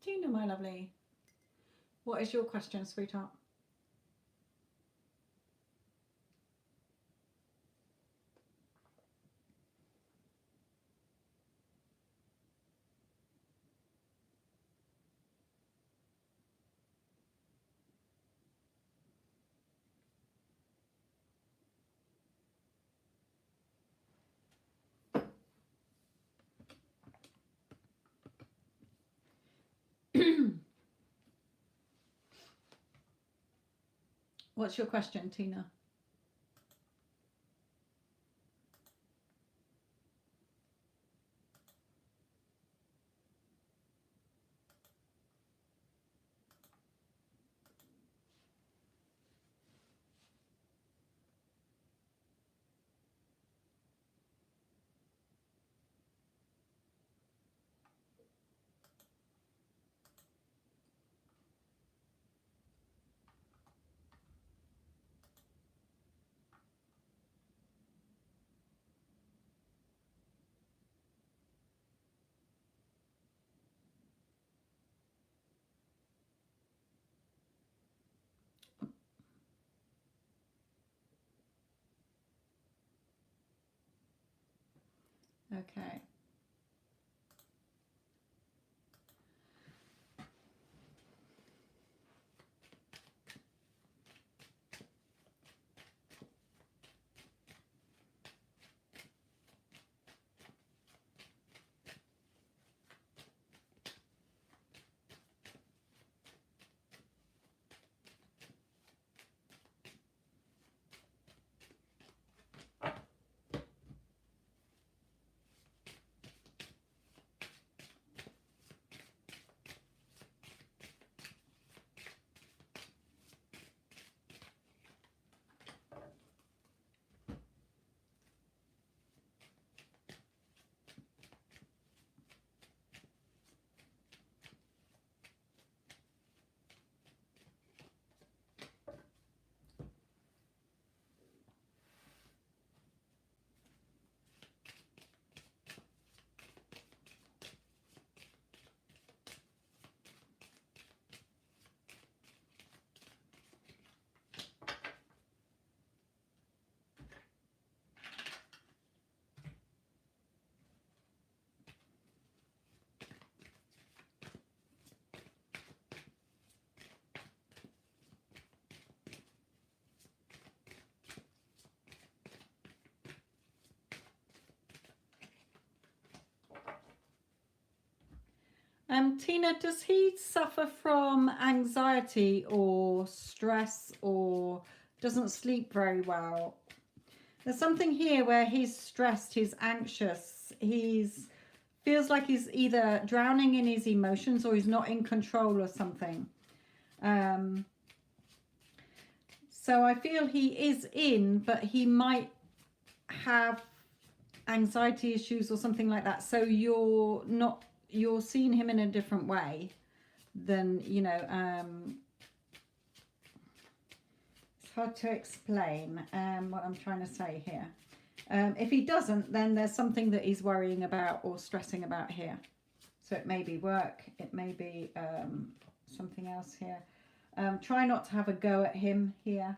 Tina, my lovely, what is your question, sweetheart? What's your question, Tina? Okay. Tina, does he suffer from anxiety or stress or doesn't sleep very well? There's something here where he's stressed, he's anxious, he's feels like he's either drowning in his emotions or he's not in control of something. So I feel he is in, but he might have anxiety issues or something like that. So you're seeing him in a different way than, you know, it's hard to explain what I'm trying to say here. If he doesn't, then there's something that he's worrying about or stressing about here. So it may be work, it may be something else here. Try not to have a go at him here.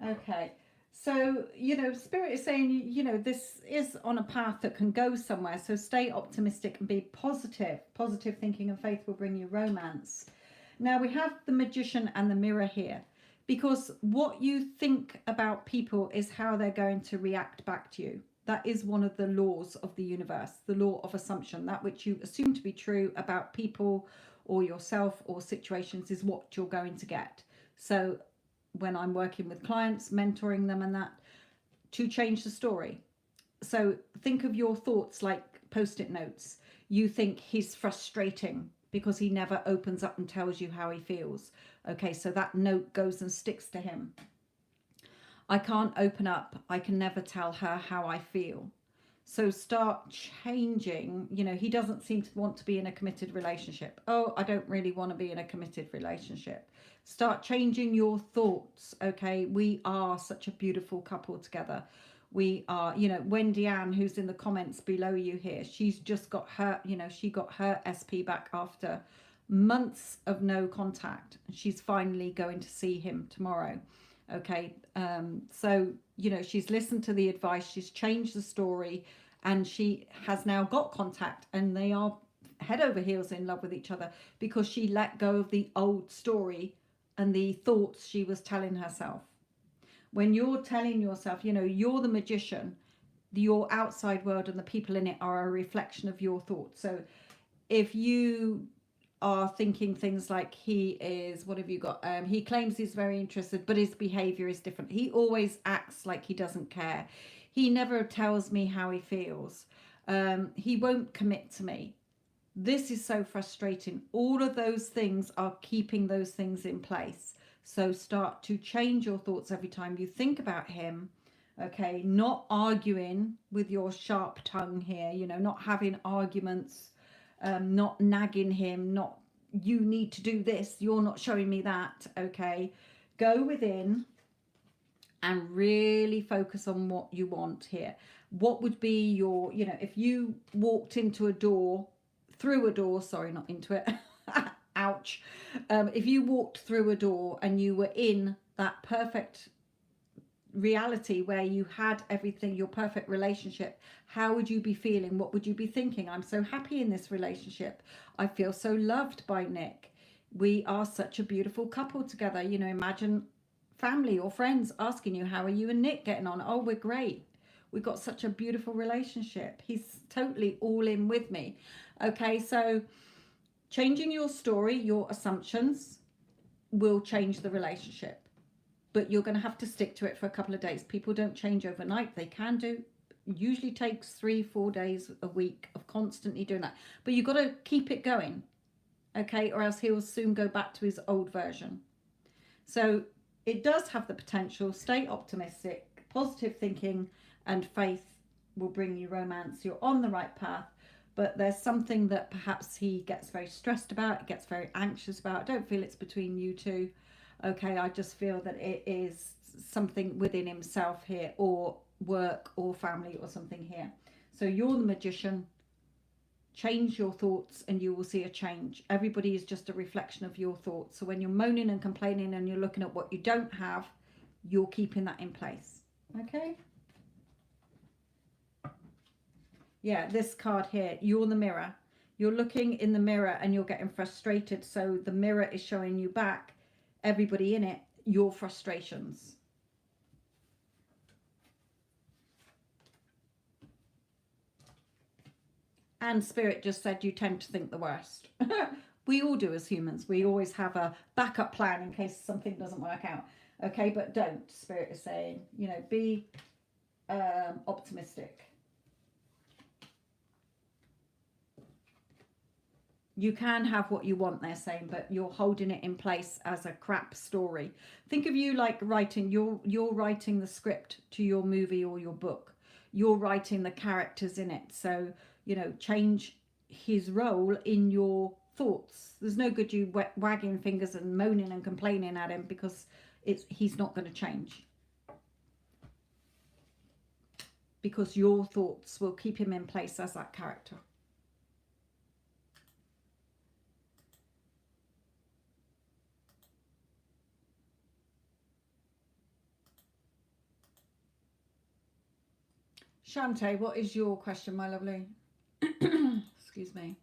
Okay. So, Spirit is saying, this is on a path that can go somewhere. So stay optimistic and be positive. Positive thinking and faith will bring you romance. Now we have the Magician and the Mirror here, because what you think about people is how they're going to react back to you. That is one of the laws of the universe, the law of assumption. That which you assume to be true about people or yourself or situations is what you're going to get. So when I'm working with clients, mentoring them and that, to change the story. So think of your thoughts like post-it notes. You think he's frustrating because he never opens up and tells you how he feels. Okay, so that note goes and sticks to him. I can't open up. I can never tell her how I feel. So start changing. He doesn't seem to want to be in a committed relationship. Oh, I don't really want to be in a committed relationship. Start changing your thoughts. Okay, we are such a beautiful couple together. We are, Wendy Ann, who's in the comments below you here, she's just got her, she got her SP back after months of no contact. She's finally going to see him tomorrow. Okay, so she's listened to the advice, she's changed the story, and she has now got contact, and they are head over heels in love with each other because she let go of the old story and the thoughts she was telling herself. When you're telling yourself, you're the magician, your outside world and the people in it are a reflection of your thoughts. So if you are thinking things like, he is, what have you got? He claims he's very interested, but his behavior is different. He always acts like he doesn't care. He never tells me how he feels. He won't commit to me. This is so frustrating. All of those things are keeping those things in place. So start to change your thoughts every time you think about him. Okay, not arguing with your sharp tongue here, not having arguments, not nagging him, not you need to do this, you're not showing me that. Okay, go within and really focus on what you want here. What would be your, if you walked into a door, through a door, sorry, not into it. Ouch. If you walked through a door and you were in that perfect reality where you had everything, your perfect relationship, how would you be feeling? What would you be thinking? I'm so happy in this relationship. I feel so loved by Nick. We are such a beautiful couple together. Imagine family or friends asking you, how are you and Nick getting on? Oh, we're great. We've got such a beautiful relationship. He's totally all in with me. Okay, so changing your story, your assumptions will change the relationship, but you're going to have to stick to it for a couple of days. People don't change overnight. They can do. It usually takes 3-4 days a week of constantly doing that, but you've got to keep it going. Okay, or else he'll soon go back to his old version. So it does have the potential. Stay optimistic, positive thinking and faith will bring you romance. You're on the right path, but there's something that perhaps he gets very stressed about, gets very anxious about. I don't feel it's between you two. Okay, I just feel that it is something within himself here, or work or family or something here. So you're the magician. Change your thoughts and you will see a change. Everybody is just a reflection of your thoughts. So when you're moaning and complaining and you're looking at what you don't have, you're keeping that in place. Okay? Yeah, this card here, you're the mirror. You're looking in the mirror and you're getting frustrated. So the mirror is showing you back, everybody in it, your frustrations. And Spirit just said you tend to think the worst. We all do as humans. We always have a backup plan in case something doesn't work out. Okay, but don't. Spirit is saying, be optimistic. You can have what you want, they're saying, but you're holding it in place as a crap story. Think of you like writing, you're writing the script to your movie or your book. You're writing the characters in it. So, change his role in your thoughts. There's no good you wagging fingers and moaning and complaining at him, because he's not going to change. Because your thoughts will keep him in place as that character. Shante, what is your question, my lovely? Excuse me.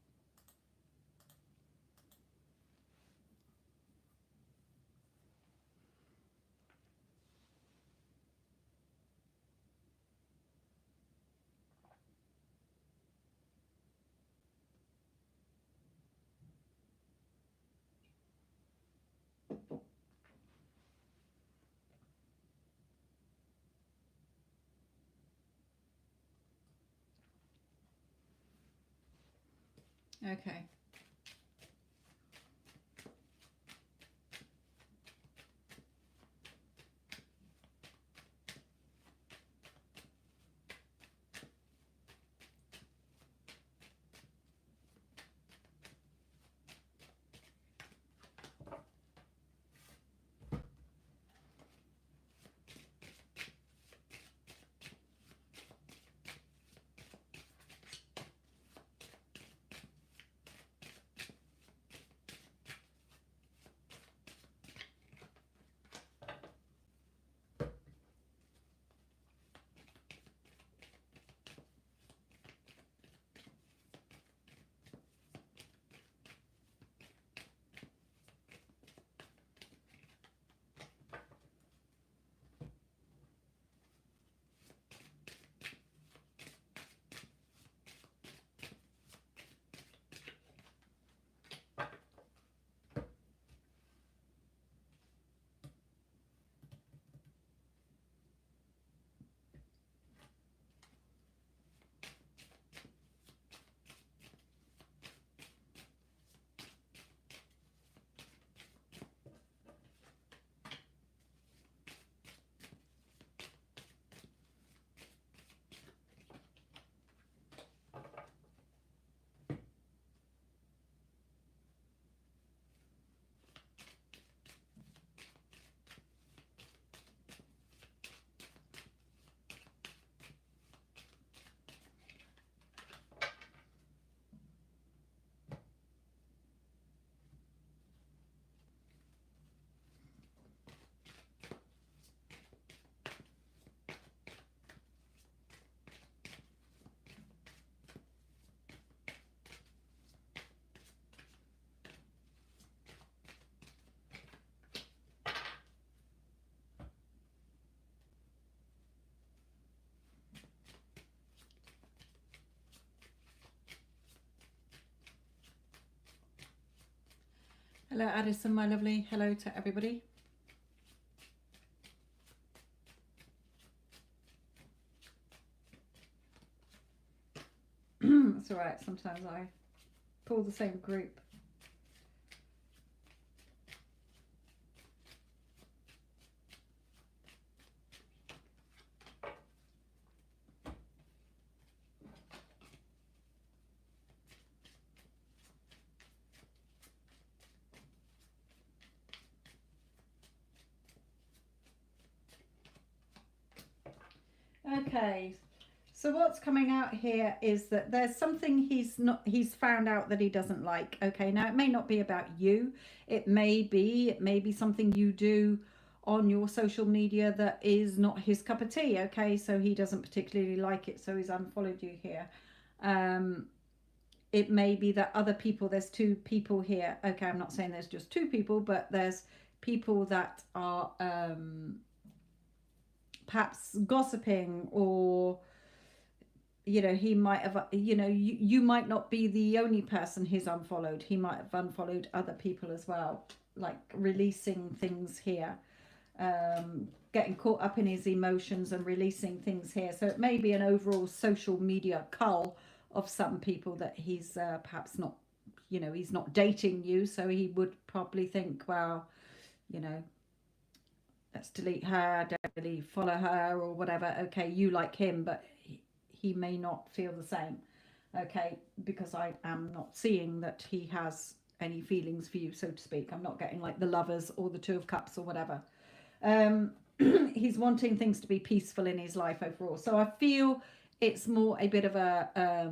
Okay. Hello, Addison, my lovely. Hello to everybody. It's all right. Sometimes I pull the same group. Okay, so what's coming out here is that there's something he's found out that he doesn't like. Okay, now it may not be about you. It may be something you do on your social media that is not his cup of tea. Okay, so he doesn't particularly like it, so he's unfollowed you here. It may be that other people, there's two people here. Okay, I'm not saying there's just two people, but there's people that are perhaps gossiping, or he might have, you might not be the only person he's unfollowed. He might have unfollowed other people as well, like releasing things here, getting caught up in his emotions and releasing things here. So it may be an overall social media cull of some people that he's perhaps not, he's not dating you, so he would probably think, well, let's delete her, don't really follow her or whatever. Okay, you like him, but he may not feel the same. Okay, because I am not seeing that he has any feelings for you, so to speak. I'm not getting like the lovers or the two of cups or whatever. He's wanting things to be peaceful in his life overall. So I feel it's more a bit of a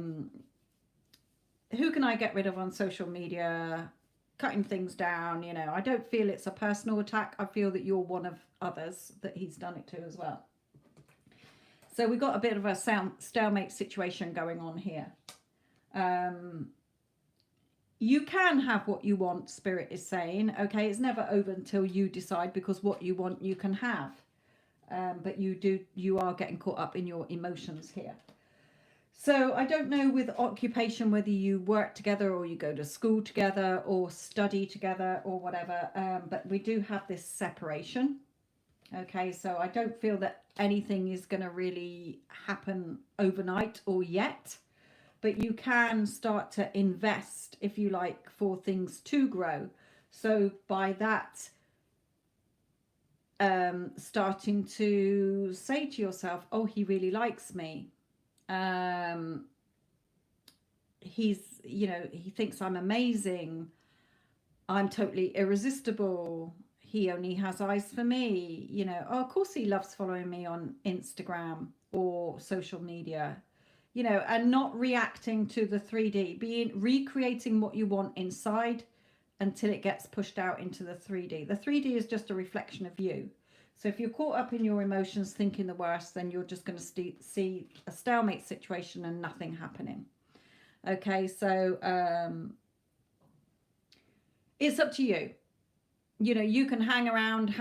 who can I get rid of on social media, cutting things down. I don't feel it's a personal attack. I feel that you're one of others that he's done it to as well. So we've got a bit of a stalemate situation going on here. You can have what you want, Spirit is saying. Okay, it's never over until you decide, because what you want you can have. But you are getting caught up in your emotions here. So I don't know with occupation whether you work together or you go to school together or study together or whatever, but we do have this separation. Okay, so I don't feel that anything is going to really happen overnight or yet, but you can start to invest, if you like, for things to grow. So by that, starting to say to yourself, oh, he really likes me. He's, you know, he thinks I'm amazing. I'm totally irresistible. He only has eyes for me. You know, oh, of course he loves following me on Instagram or social media, you know, and not reacting to the 3D, recreating what you want inside until it gets pushed out into the 3D. The 3D is just a reflection of you. So if you're caught up in your emotions thinking the worst, then you're just going to see a stalemate situation and nothing happening. Okay, so it's up to you. You know, you can hang around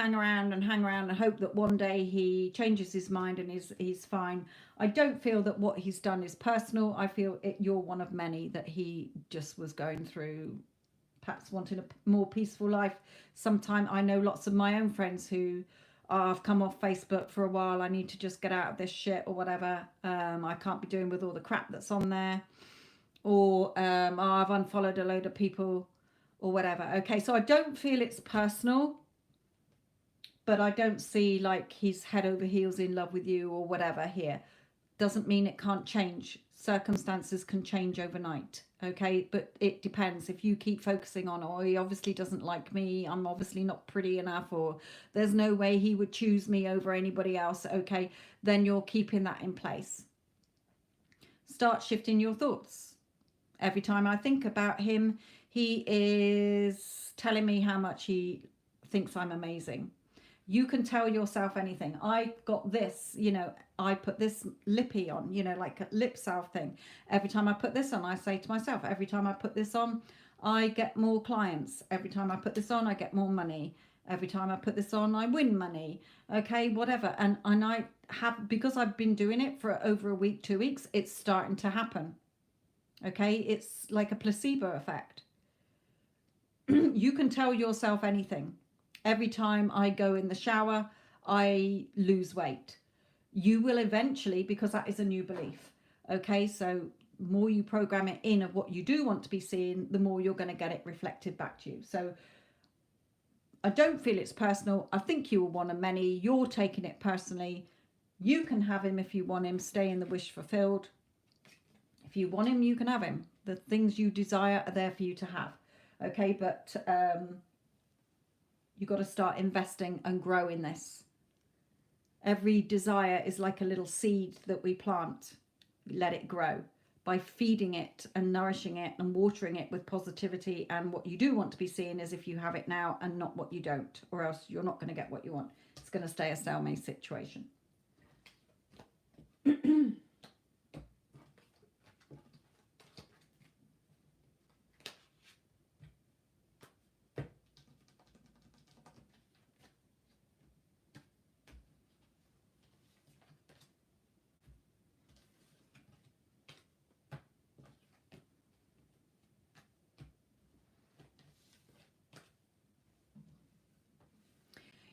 and hope that one day he changes his mind and he's fine. I don't feel that what he's done is personal. I feel you're one of many that he just was going through, perhaps wanting a more peaceful life. Sometime I know lots of my own friends who, oh, I've come off Facebook for a while, I need to just get out of this shit or whatever. I can't be doing with all the crap that's on there. Or oh, I've unfollowed a load of people or whatever. Okay, so I don't feel it's personal, but I don't see like he's head over heels in love with you or whatever here. Doesn't mean it can't change. Circumstances can change overnight. Okay, but it depends. If you keep focusing on, oh, he obviously doesn't like me, I'm obviously not pretty enough, or there's no way he would choose me over anybody else, okay, then you're keeping that in place. Start shifting your thoughts. Every time I think about him, he is telling me how much he thinks I'm amazing. You can tell yourself anything. I got this, you know, I put this lippy on, you know, like a lip salve thing. Every time I put this on, I say to myself, every time I put this on, I get more clients. Every time I put this on, I get more money. Every time I put this on, I win money. Okay, whatever. And I have, because I've been doing it for over a week, 2 weeks, it's starting to happen. Okay, it's like a placebo effect. You can tell yourself anything. Every time I go in the shower, I lose weight. You will eventually, because that is a new belief. Okay, so more you program it in of what you do want to be seeing, the more you're going to get it reflected back to you. So I don't feel it's personal. I think you are one of many. You're taking it personally. You can have him if you want him. Stay in the wish fulfilled. If you want him, you can have him. The things you desire are there for you to have. Okay, but you've got to start investing and growing this. Every desire is like a little seed that we plant. Let it grow by feeding it and nourishing it and watering it with positivity. And what you do want to be seeing is if you have it now and not what you don't, or else you're not going to get what you want. It's going to stay a stalemate situation.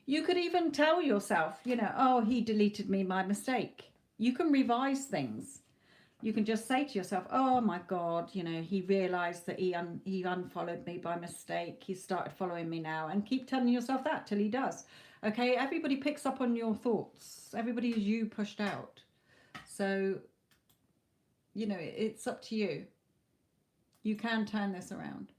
You could even tell yourself, you know, oh, he deleted me by mistake. You can revise things. You can just say to yourself, oh my God, you know, he realized that he unfollowed me by mistake. He started following me now, and keep telling yourself that till he does. Okay, everybody picks up on your thoughts. Everybody is you pushed out. So, you know, it's up to you. You can turn this around.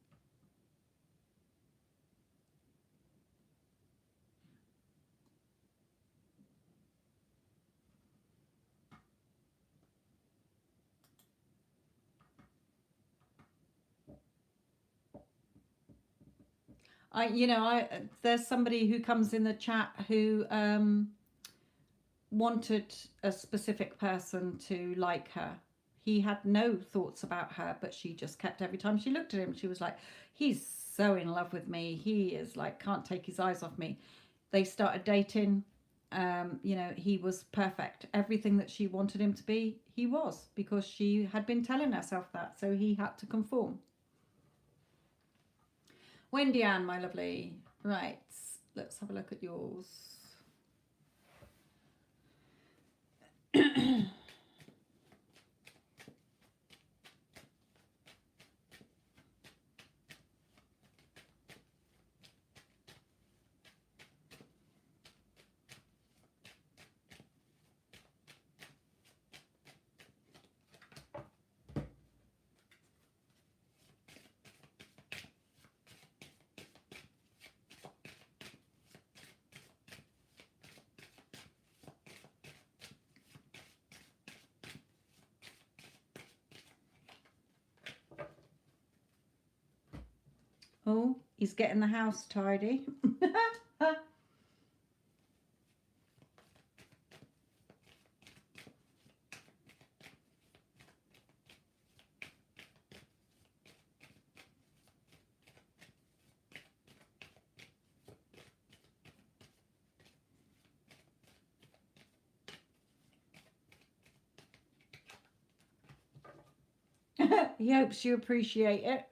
There's somebody who comes in the chat who wanted a specific person to like her. He had no thoughts about her, but she just kept, every time she looked at him, she was like, he's so in love with me. He is like, can't take his eyes off me. They started dating. You know, he was perfect. Everything that she wanted him to be, he was, because she had been telling herself that. So he had to conform. Wendy Ann, my lovely. Right, let's have a look at yours. Oh, he's getting the house tidy. He hopes you appreciate it.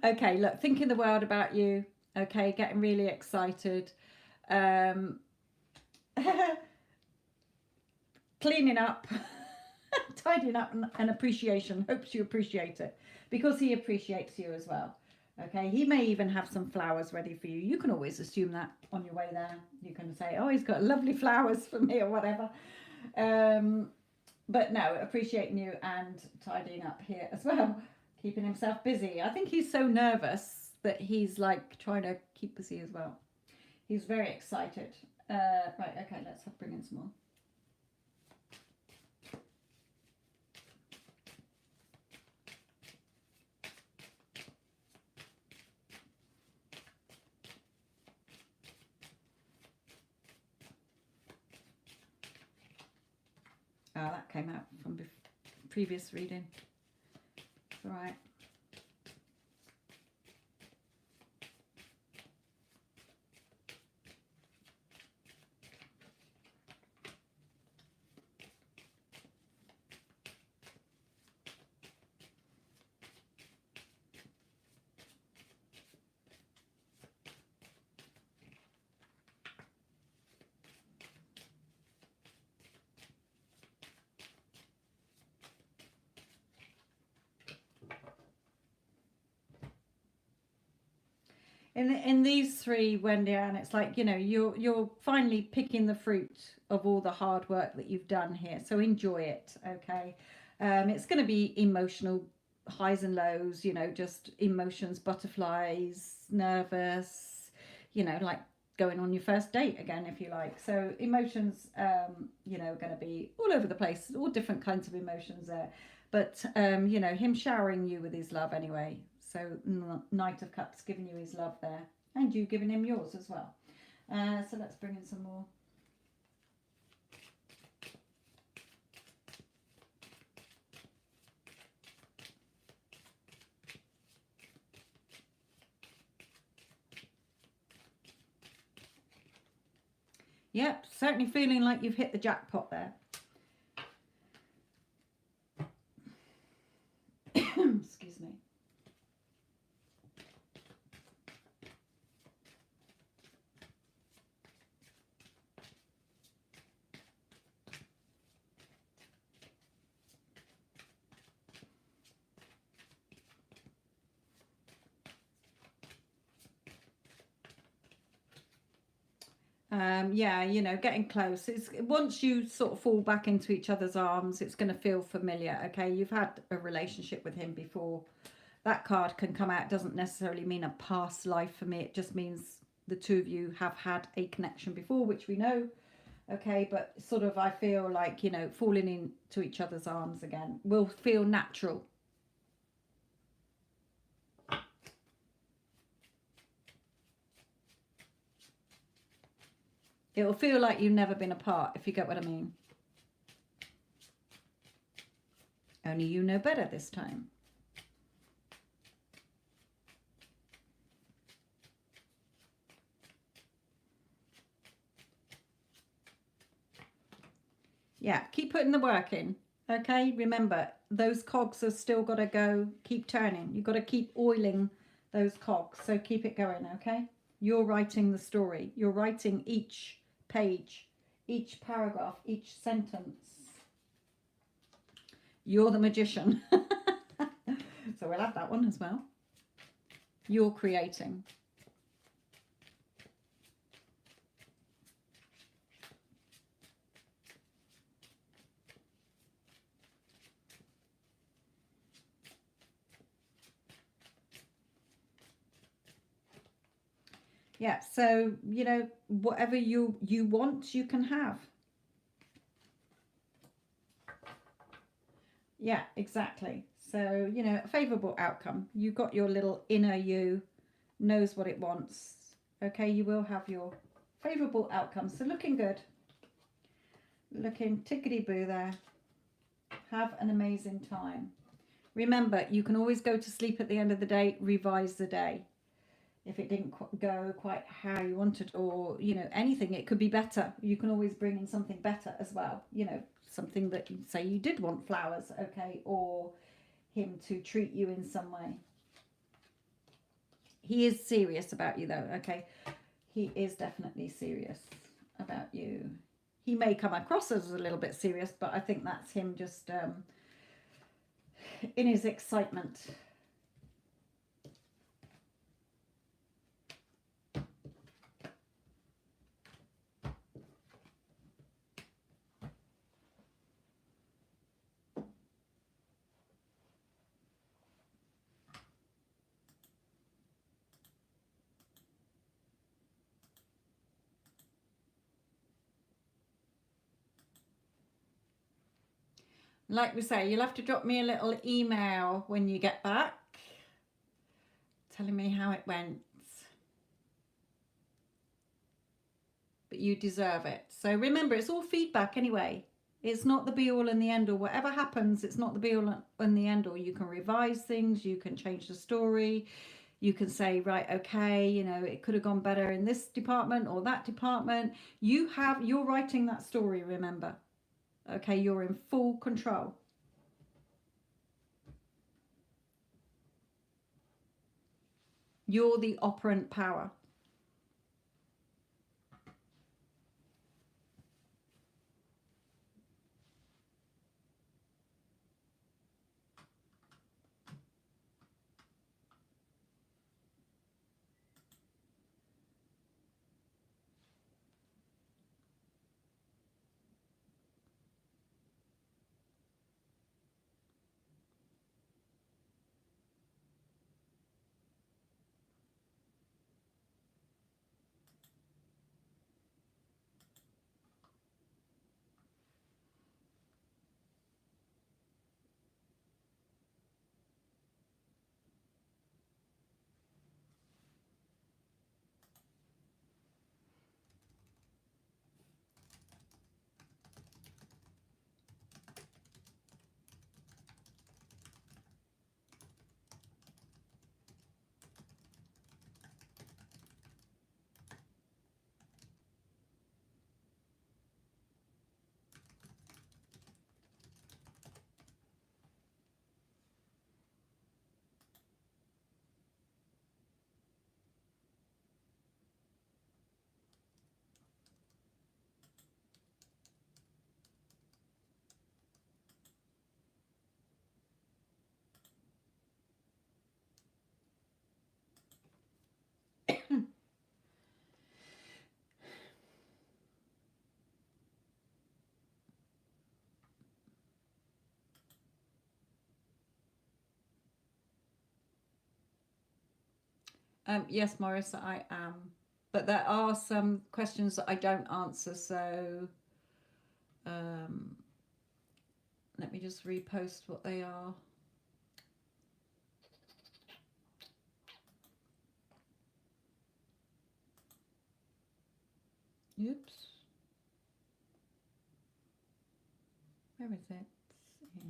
Okay, look, thinking the world about you. Okay, getting really excited. Cleaning up, tidying up, and appreciation. Hopes you appreciate it, because he appreciates you as well. Okay, he may even have some flowers ready for you. You can always assume that on your way there. You can say, oh, he's got lovely flowers for me or whatever. But no, appreciating you and tidying up here as well, keeping himself busy. I think he's so nervous that he's like trying to keep busy as well. He's very excited. Right, okay, let's bring in some more. Oh, that came out from previous reading. It's all right. In these three, Wendy Ann, it's like, you know, you're finally picking the fruit of all the hard work that you've done here. So enjoy it, okay? It's going to be emotional highs and lows, you know, just emotions, butterflies, nervous, you know, like going on your first date again, if you like. So emotions, you know, going to be all over the place, all different kinds of emotions there. But, you know, him showering you with his love anyway. So Knight of Cups giving you his love there, and you giving him yours as well. So let's bring in some more. Yep, certainly feeling like you've hit the jackpot there. Excuse me. Yeah, you know, getting close. It's once you sort of fall back into each other's arms, it's going to feel familiar. Okay, you've had a relationship with him before. That card can come out. Doesn't necessarily mean a past life for me. It just means the two of you have had a connection before, which we know. Okay, but sort of I feel like, you know, falling into each other's arms again will feel natural. It'll feel like you've never been apart, if you get what I mean. Only you know better this time. Yeah, keep putting the work in. Okay, remember, those cogs have still got to go, keep turning. You've got to keep oiling those cogs, so keep it going, okay? You're writing the story. You're writing each page, each paragraph, each sentence. You're the magician. So we'll have that one as well. You're creating. Yeah, so, you know, whatever you want, you can have. Yeah, exactly. So, you know, a favourable outcome. You've got your little inner you, knows what it wants. Okay, you will have your favourable outcome. So looking good. Looking tickety-boo there. Have an amazing time. Remember, you can always go to sleep at the end of the day, revise the day. If it didn't go quite how you wanted, or, you know, anything, it could be better. You can always bring in something better as well. You know, something that you say you did want flowers, okay, or him to treat you in some way. He is serious about you though, okay? He is definitely serious about you. He may come across as a little bit serious, but I think that's him just in his excitement. Like we say, you'll have to drop me a little email when you get back telling me how it went. But you deserve it. So remember, it's all feedback anyway. It's not the be all and the end all. Whatever happens, it's not the be all and the end all. You can revise things, you can change the story, you can say, right, okay, you know, it could have gone better in this department or that department. You're writing that story, remember. Okay, you're in full control. You're the operant power. Yes, Marissa, I am. But there are some questions that I don't answer, so let me just repost what they are. Oops. Where is it? Here.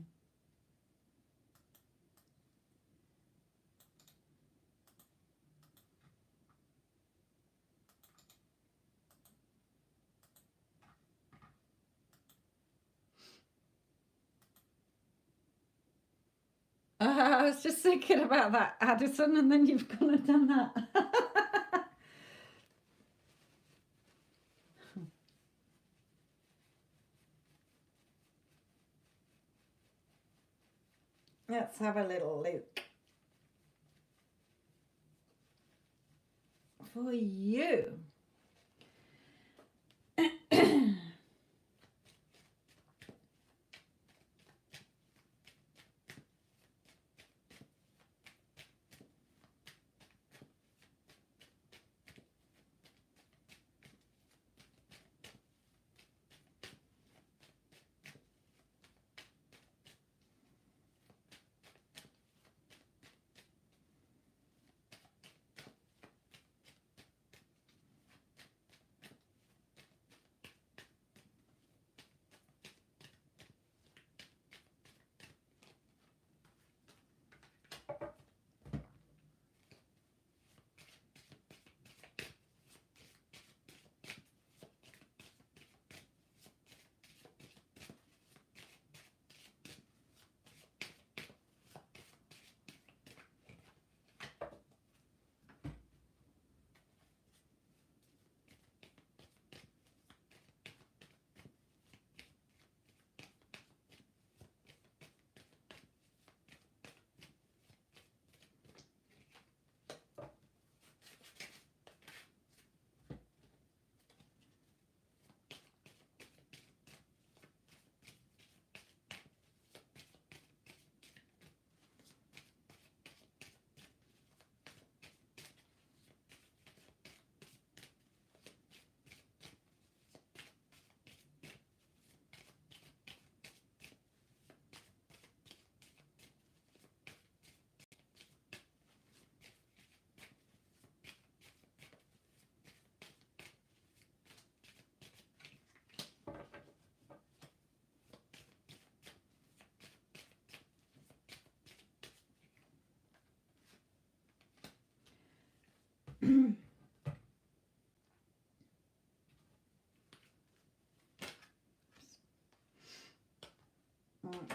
I was just thinking about that, Addison, and then you've gone and done that. Let's have a little look for you.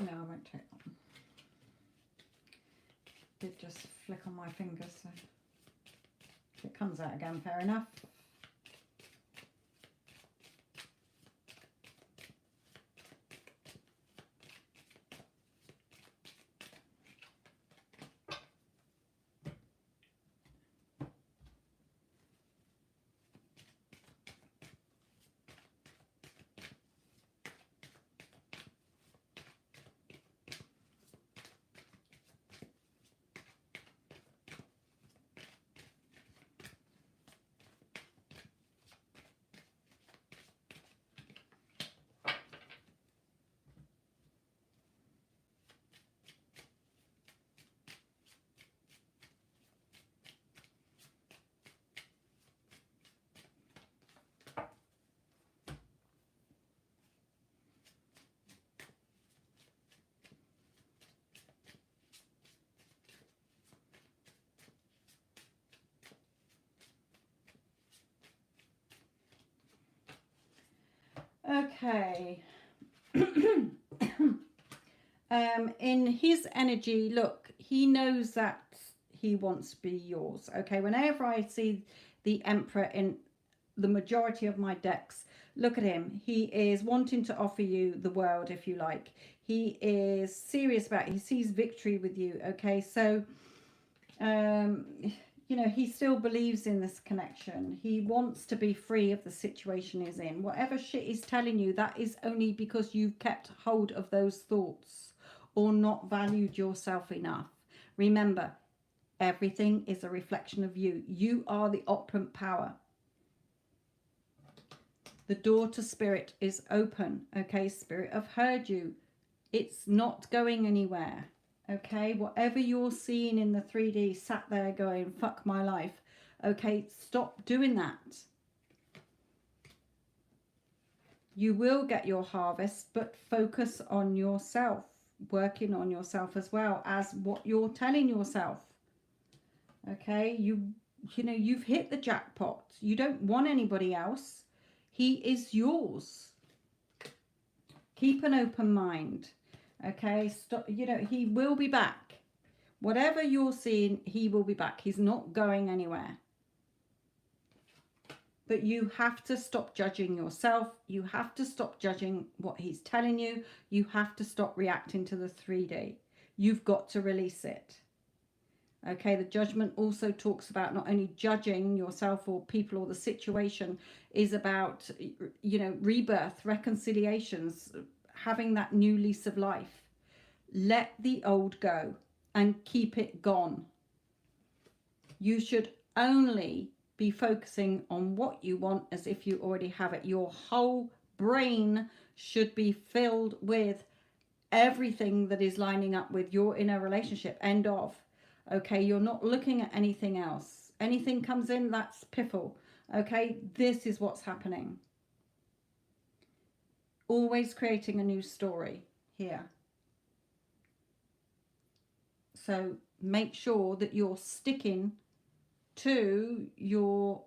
No, I won't take that one. Did just flick on my fingers, so if it comes out again, fair enough. Okay. In his energy, look, he knows that he wants to be yours. Okay, whenever I see the Emperor in the majority of my decks, look at him. He is wanting to offer you the world, if you like. He is serious about it. He sees victory with you. Okay, so you know, he still believes in this connection. He wants to be free of the situation he's in. Whatever shit he's telling you, that is only because you've kept hold of those thoughts or not valued yourself enough. Remember, everything is a reflection of you. You are the operant power. The door to spirit is open. Okay, spirit, I've heard you. It's not going anywhere. Okay, whatever you're seeing in the 3D, sat there going, fuck my life. Okay, stop doing that. You will get your harvest, but focus on yourself, working on yourself as well as what you're telling yourself. Okay, you know, you've hit the jackpot. You don't want anybody else. He is yours. Keep an open mind. Okay, stop. You know, he will be back. Whatever you're seeing, he will be back. He's not going anywhere. But you have to stop judging yourself. You have to stop judging what he's telling you. You have to stop reacting to the 3D. You've got to release it. Okay, the judgment also talks about not only judging yourself or people or the situation, is about, you know, rebirth, reconciliations, having that new lease of life. Let the old go and keep it gone. You should only be focusing on what you want as if you already have it. Your whole brain should be filled with everything that is lining up with your inner relationship. End of. Okay, you're not looking at anything else. Anything comes in, that's piffle. Okay, this is what's happening. Always creating a new story here. So make sure that you're sticking to your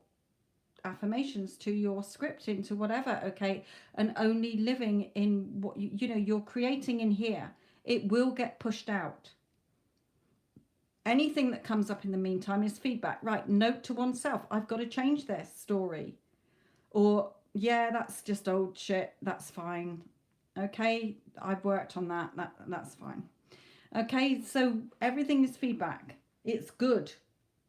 affirmations, to your scripting, to whatever, okay, and only living in what you know you're creating in here. It will get pushed out. Anything that comes up in the meantime is feedback. Right, note to oneself, I've got to change this story. Or, yeah, that's just old shit, that's fine. Okay, I've worked on that, that's fine. Okay, so everything is feedback. It's good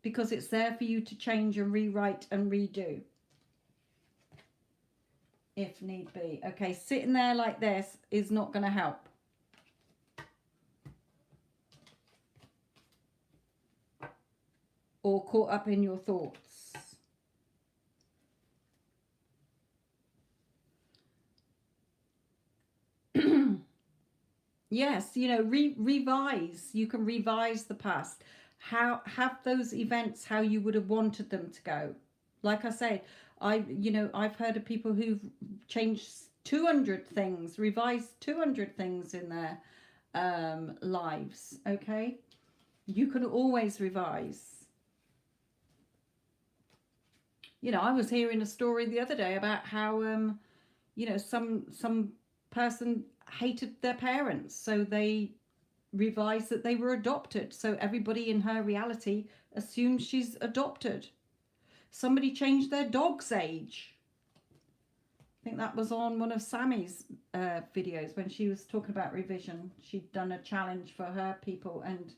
because it's there for you to change and rewrite and redo if need be. Okay, sitting there like this is not going to help. Or caught up in your thoughts. Yes, you know, revise. You can revise the past. Have those events how you would have wanted them to go. Like I say, I've heard of people who've changed 200 things, revised 200 things in their lives. Okay, you can always revise. You know, I was hearing a story the other day about how you know, some person hated their parents, so they revised that they were adopted, so everybody in her reality assumes she's adopted. Somebody changed their dog's age. I think that was on one of Sammy's videos when she was talking about revision. She'd done a challenge for her people, and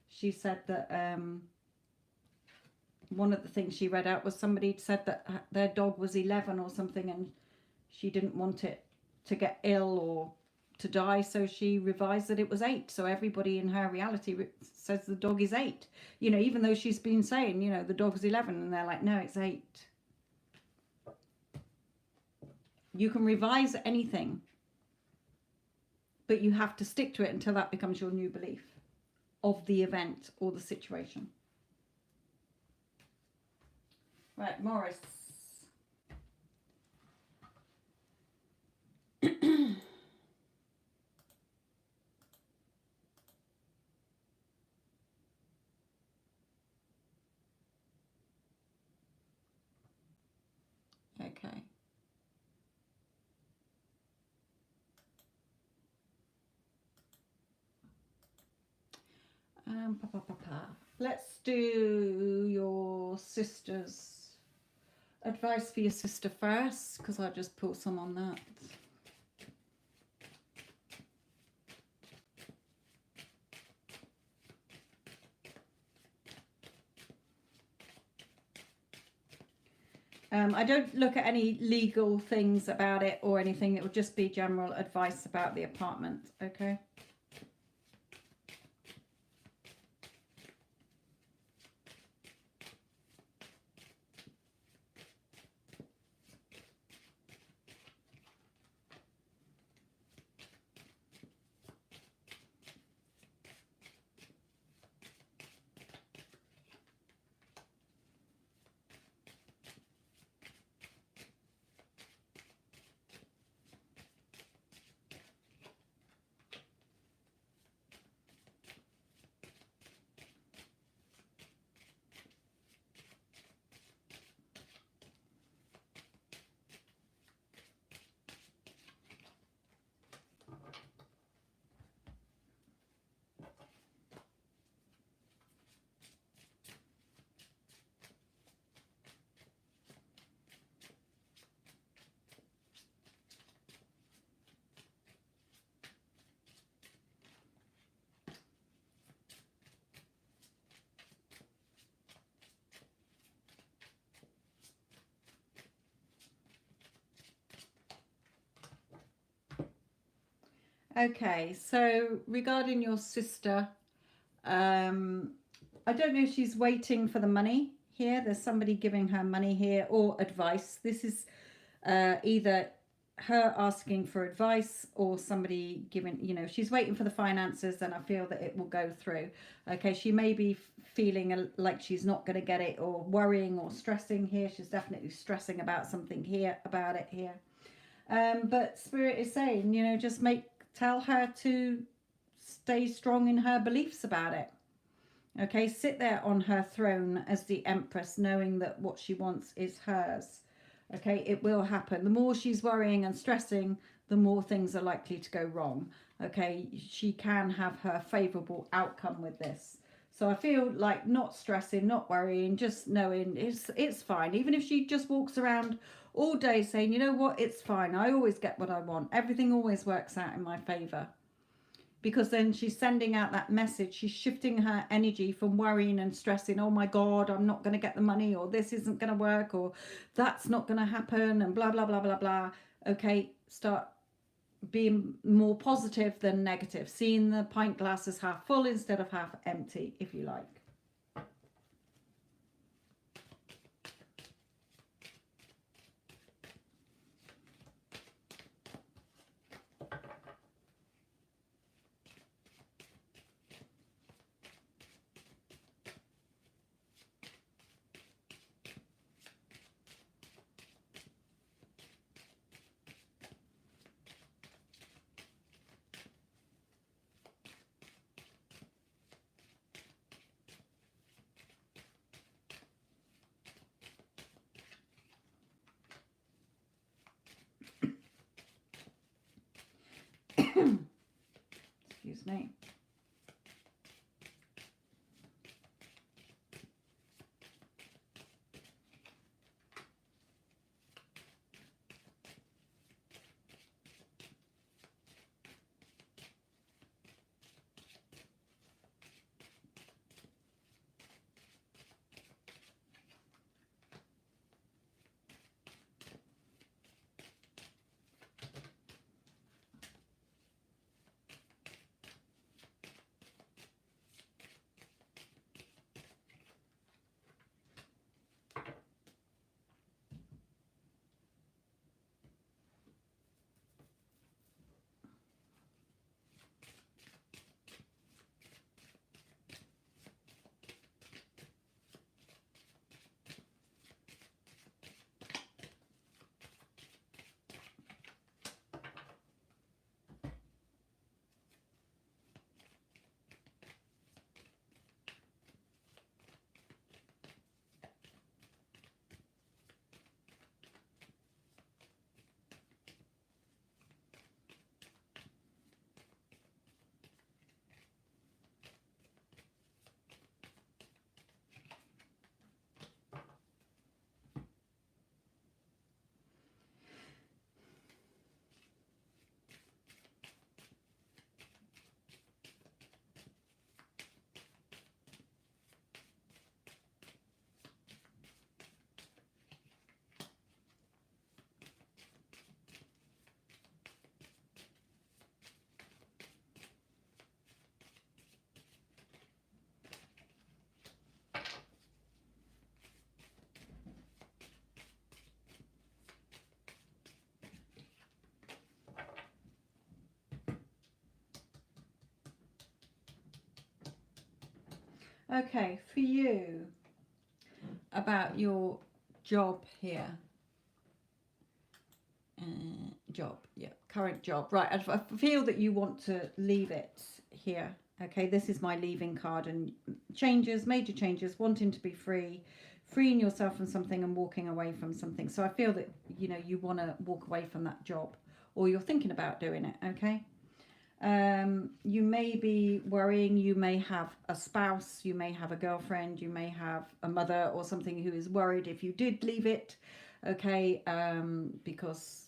she said that one of the things she read out was somebody said that their dog was 11 or something, and she didn't want it to get ill or to die, so she revised that it was 8. So everybody in her reality says the dog is 8. You know, even though she's been saying, you know, the dog's 11, and they're like, no, it's 8. You can revise anything, but you have to stick to it until that becomes your new belief of the event or the situation. Right, Morris. Okay. Let's do your sister's advice for your sister first, because I'll just pull some on that. I don't look at any legal things about it or anything. It will just be general advice about the apartment, okay? Okay, so regarding your sister, I don't know if she's waiting for the money here. There's somebody giving her money here or advice. This is either her asking for advice or somebody giving, she's waiting for the finances, and I feel that it will go through. Okay, she may be feeling like she's not going to get it, or worrying or stressing here. She's definitely stressing about something here, about it here. But Spirit is saying, just tell her to stay strong in her beliefs about it. Okay, sit there on her throne as the Empress, knowing that what she wants is hers. Okay, it will happen. The more she's worrying and stressing, the more things are likely to go wrong. Okay, she can have her favorable outcome with this. So I feel like not stressing, not worrying, just knowing it's fine. Even if she just walks around all day saying, you know what, it's fine. I always get what I want. Everything always works out in my favor. Because then she's sending out that message. She's shifting her energy from worrying and stressing. Oh my God, I'm not going to get the money, or this isn't going to work, or that's not going to happen, and blah, blah, blah, blah, blah. Okay, start being more positive than negative. Seeing the pint glass as half full instead of half empty, if you like. Excuse me. Okay, for you, about your job here. Job, yeah, current job. Right, I feel that you want to leave it here. Okay, this is my leaving card, and changes, major changes, wanting to be free, freeing yourself from something and walking away from something. So I feel that, you want to walk away from that job, or you're thinking about doing it, okay? You may be worrying, you may have a spouse, you may have a girlfriend, you may have a mother or something who is worried if you did leave it, okay? Because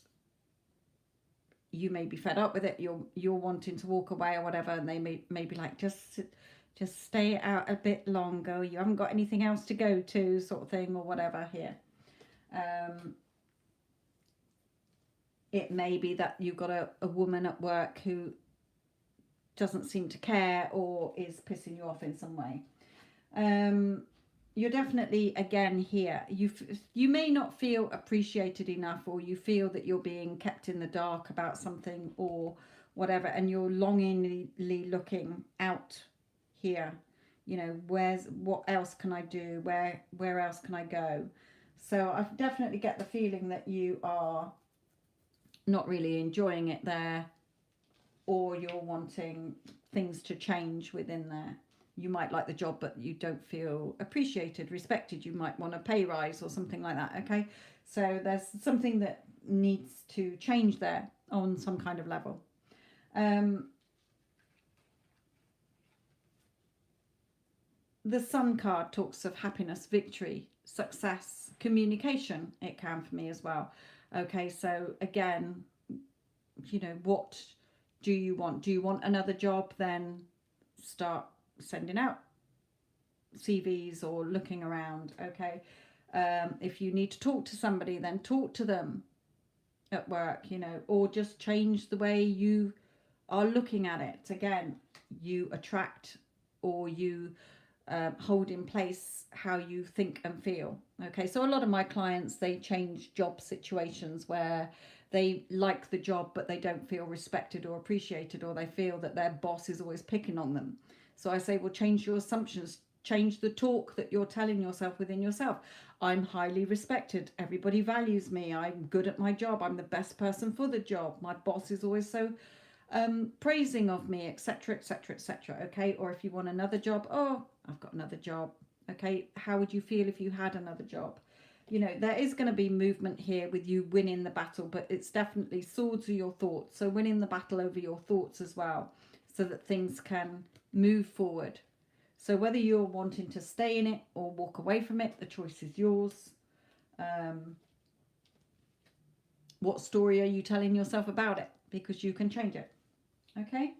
you may be fed up with it, you're wanting to walk away or whatever, and they may be like, just stay out a bit longer, you haven't got anything else to go to, sort of thing, or whatever here. It may be that you've got a woman at work who doesn't seem to care or is pissing you off in some way. You're definitely, again, here. You may not feel appreciated enough, or you feel that you're being kept in the dark about something or whatever, and you're longingly looking out here. You know, what else can I do? Where else can I go? So I definitely get the feeling that you are not really enjoying it there, or you're wanting things to change within there. You might like the job, but you don't feel appreciated, respected. You might want a pay rise or something like that. Okay, so there's something that needs to change there on some kind of level. The Sun card talks of happiness, victory, success, communication. It can for me as well. Okay, so again, you know, what do you want? Do you want another job? Then start sending out CVs or looking around. Okay, if you need to talk to somebody, then talk to them at work, you know, or just change the way you are looking at it. Again, you attract, or you hold in place how you think and feel. Okay, so a lot of my clients, they change job situations where they like the job but they don't feel respected or appreciated, or they feel that their boss is always picking on them. So I say, well, change your assumptions, change the talk that you're telling yourself within yourself. I'm highly respected, everybody values me, I'm good at my job, I'm the best person for the job, my boss is always so praising of me, etc, etc, etc. Okay, or if you want another job, oh, I've got another job. Okay, how would you feel if you had another job? You know, there is going to be movement here with you winning the battle, but it's definitely swords are your thoughts, so winning the battle over your thoughts as well, so that things can move forward. So whether you're wanting to stay in it or walk away from it, the choice is yours. What story are you telling yourself about it? Because you can change it. Okay.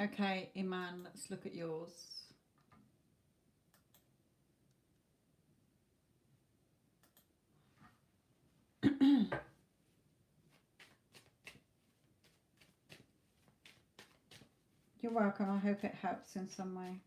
Okay, Iman, let's look at yours. You're welcome. I hope it helps in some way.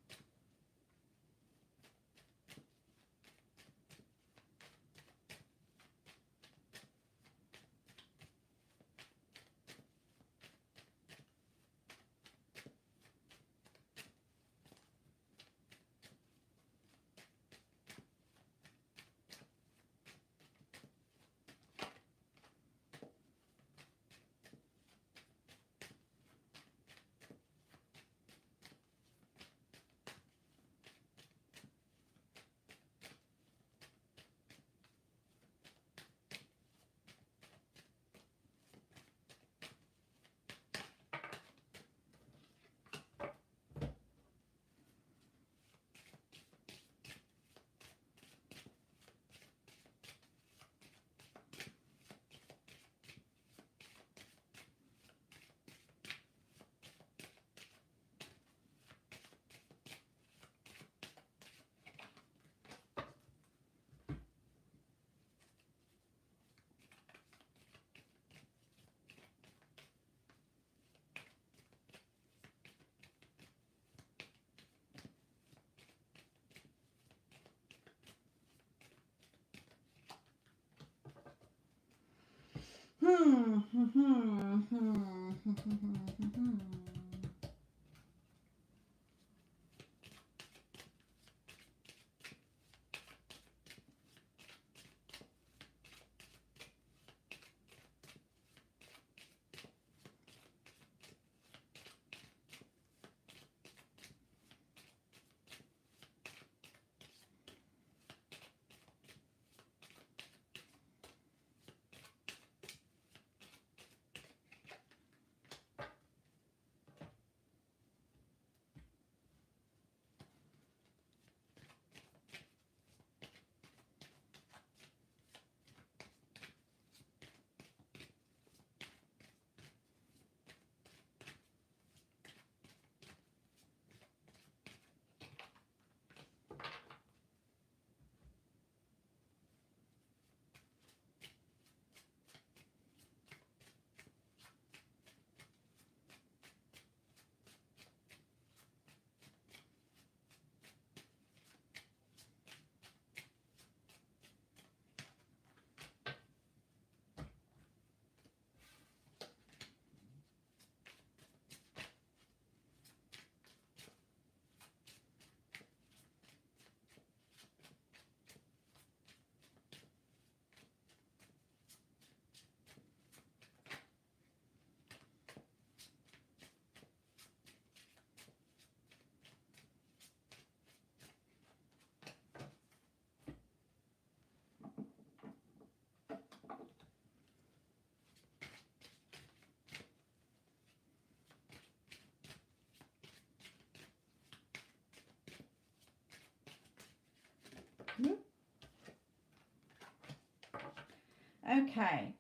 Okay.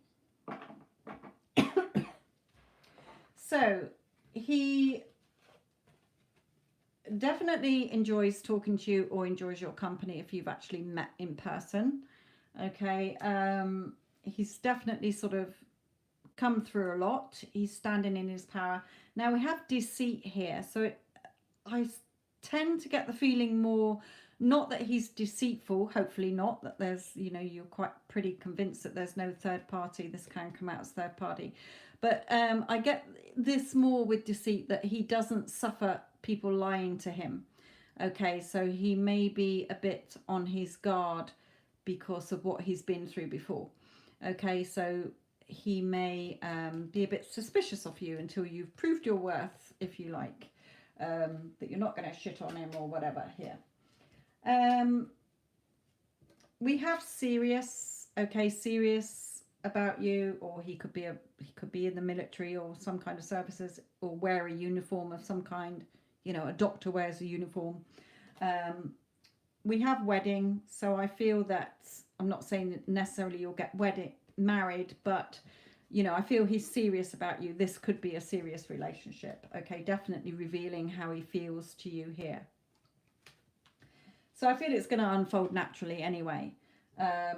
So he definitely enjoys talking to you or enjoys your company if you've actually met in person. Okay. He's definitely sort of come through a lot. He's standing in his power. Now we have deceit here. So I tend to get the feeling more, not that he's deceitful, hopefully not, that there's, you know, you're quite pretty convinced that there's no third party. This can come out as third party. But I get this more with deceit, that he doesn't suffer people lying to him. Okay, so he may be a bit on his guard because of what he's been through before. Okay, so he may be a bit suspicious of you until you've proved your worth, if you like, that you're not going to shit on him or whatever here. We have serious, okay, serious about you, or he could be in the military or some kind of services, or wear a uniform of some kind. You know, a doctor wears a uniform. We have wedding, so I feel that, I'm not saying that necessarily you'll get married, but you know, I feel he's serious about you. This could be a serious relationship. Okay, definitely revealing how he feels to you here. So I feel it's going to unfold naturally anyway.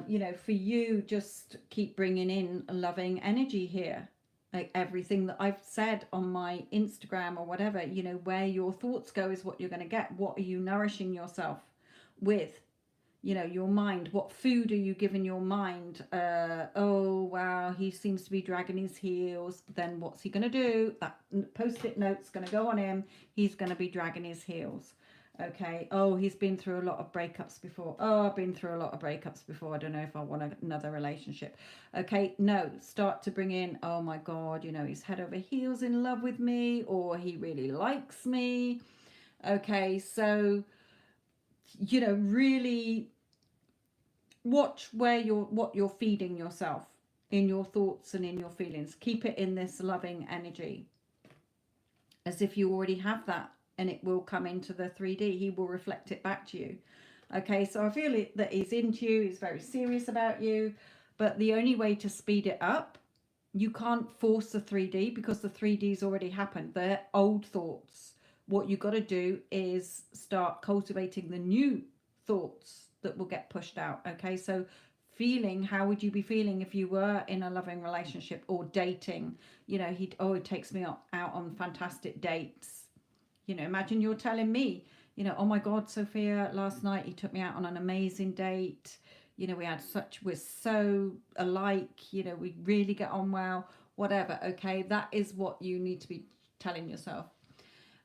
You know, for you, just keep bringing in loving energy here. Like everything that I've said on my Instagram or whatever, you know, where your thoughts go is what you're going to get. What are you nourishing yourself with? You know, your mind, what food are you giving your mind? Oh wow, he seems to be dragging his heels. Then what's he going to do? That post-it note's going to go on him. He's going to be dragging his heels. Okay. Oh, he's been through a lot of breakups before. Oh, I've been through a lot of breakups before. I don't know if I want another relationship. Okay. No, start to bring in, oh my God, you know, he's head over heels in love with me, or he really likes me. Okay. So, you know, really watch what you're feeding yourself in your thoughts and in your feelings. Keep it in this loving energy, as if you already have that, and it will come into the 3D. He will reflect it back to you. Okay, so I feel that he's into you, he's very serious about you, but the only way to speed it up, you can't force the 3D, because the 3D's already happened. They're old thoughts. What you got to do is start cultivating the new thoughts that will get pushed out. Okay, so feeling, how would you be feeling if you were in a loving relationship or dating? You know, he takes me out on fantastic dates. You know, imagine you're telling me, you know, oh my God, Sophia, last night he took me out on an amazing date. you know, we're so alike, you know, we really get on well, whatever. Okay, that is what you need to be telling yourself.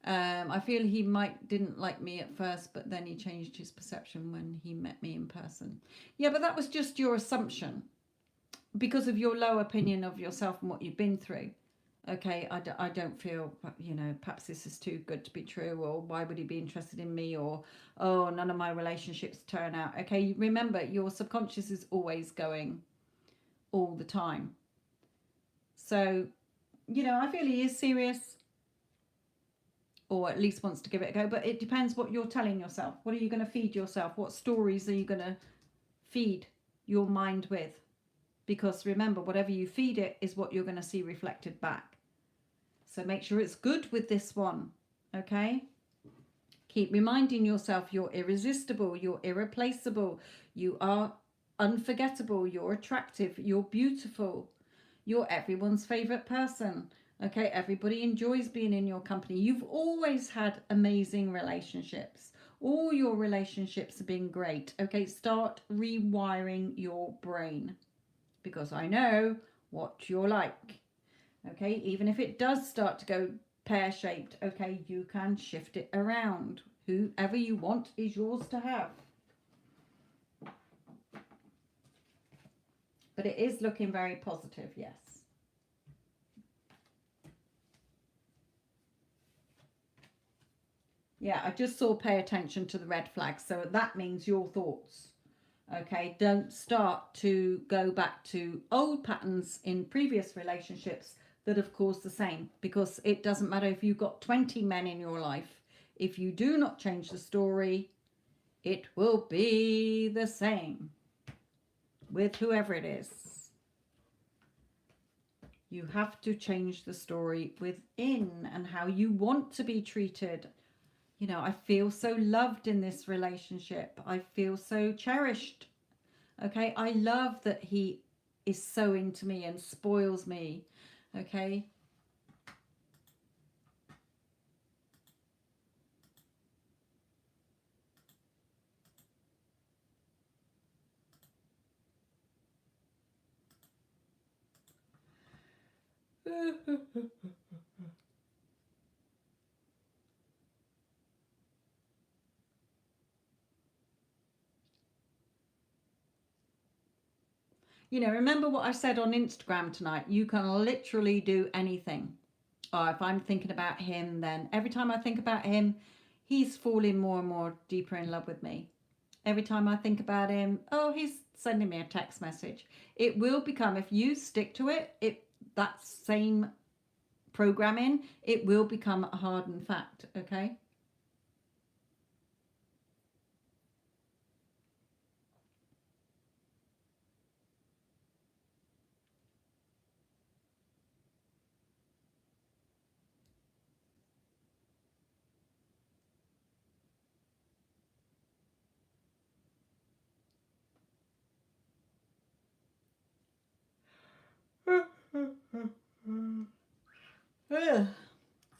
I feel he didn't like me at first, but then he changed his perception when he met me in person. Yeah, but that was just your assumption because of your low opinion of yourself and what you've been through. Okay, I don't feel, you know, perhaps this is too good to be true, or why would he be interested in me, or, oh, none of my relationships turn out. Okay, remember, your subconscious is always going all the time. So, you know, I feel he is serious, or at least wants to give it a go, but it depends what you're telling yourself. What are you going to feed yourself? What stories are you going to feed your mind with? Because remember, whatever you feed it is what you're going to see reflected back. So make sure it's good with this one, okay? Keep reminding yourself you're irresistible, you're irreplaceable, you are unforgettable, you're attractive, you're beautiful, you're everyone's favorite person. Okay, everybody enjoys being in your company. You've always had amazing relationships. All your relationships have been great. Okay, start rewiring your brain because I know what you're like. Okay, even if it does start to go pear-shaped, okay, you can shift it around. Whoever you want is yours to have. But it is looking very positive, yes. Yeah, I just saw pay attention to the red flags. So that means your thoughts. Okay, don't start to go back to old patterns in previous relationships that have caused the same, because it doesn't matter if you've got 20 men in your life. If you do not change the story, it will be the same with whoever it is. You have to change the story within and how you want to be treated. You know, I feel so loved in this relationship. I feel so cherished. Okay, I love that he is so into me and spoils me. Okay. You know, remember what I said on Instagram tonight? You can literally do anything. Oh, if I'm thinking about him, then every time I think about him, he's falling more and more deeper in love with me. Every time I think about him, oh, he's sending me a text message. It will become, if you stick to it, that same programming, it will become a hardened fact, okay?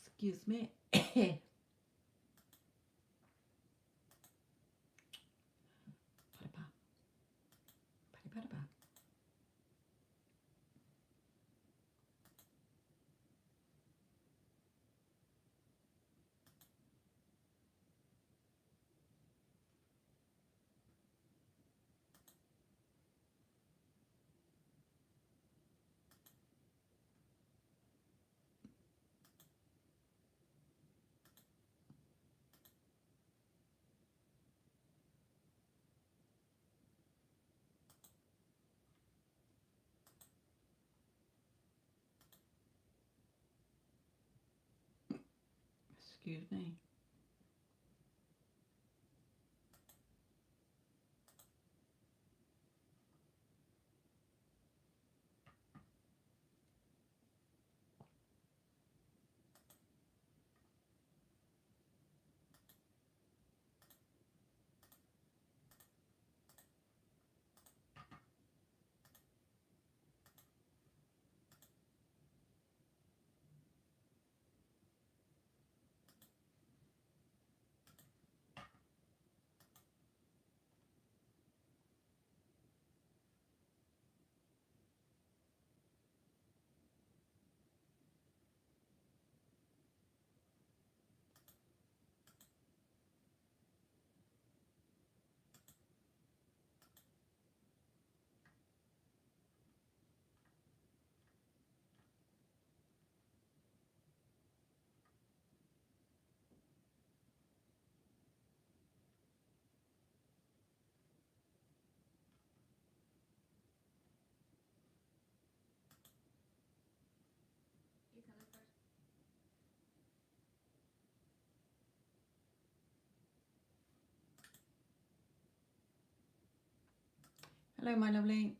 Excuse me. Excuse me. Hello, my lovely.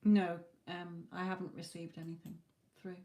No, I haven't received anything through.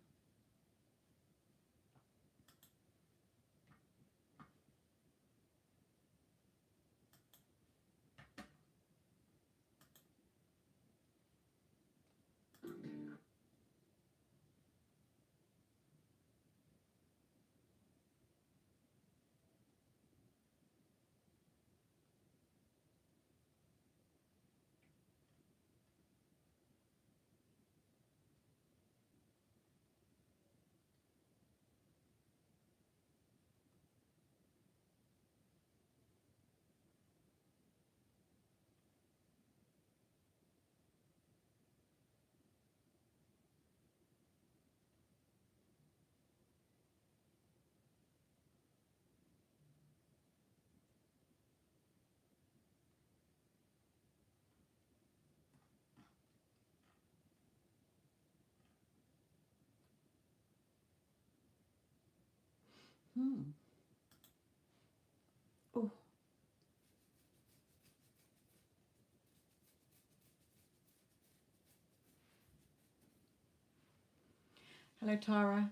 Oh, hello, Tara.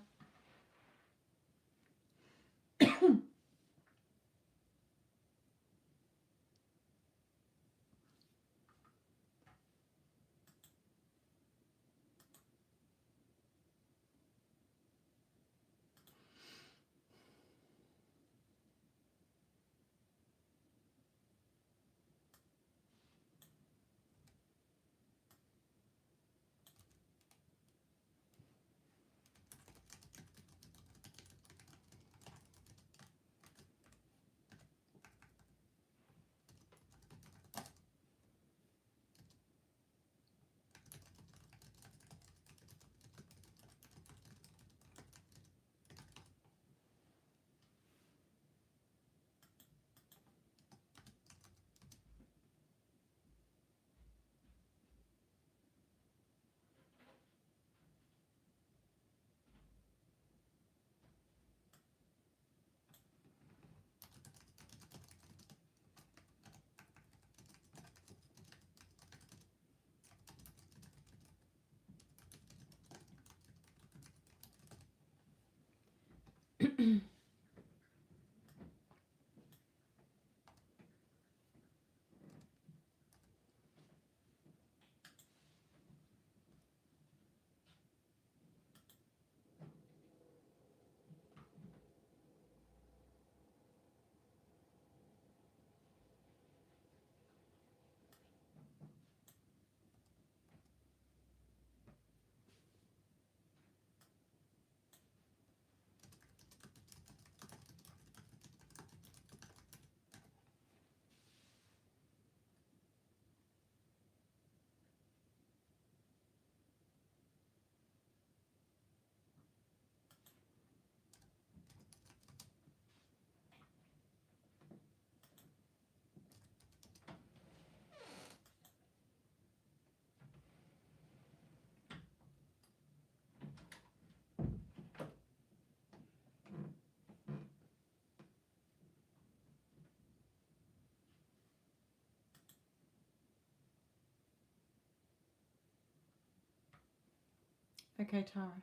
Okay, Tara.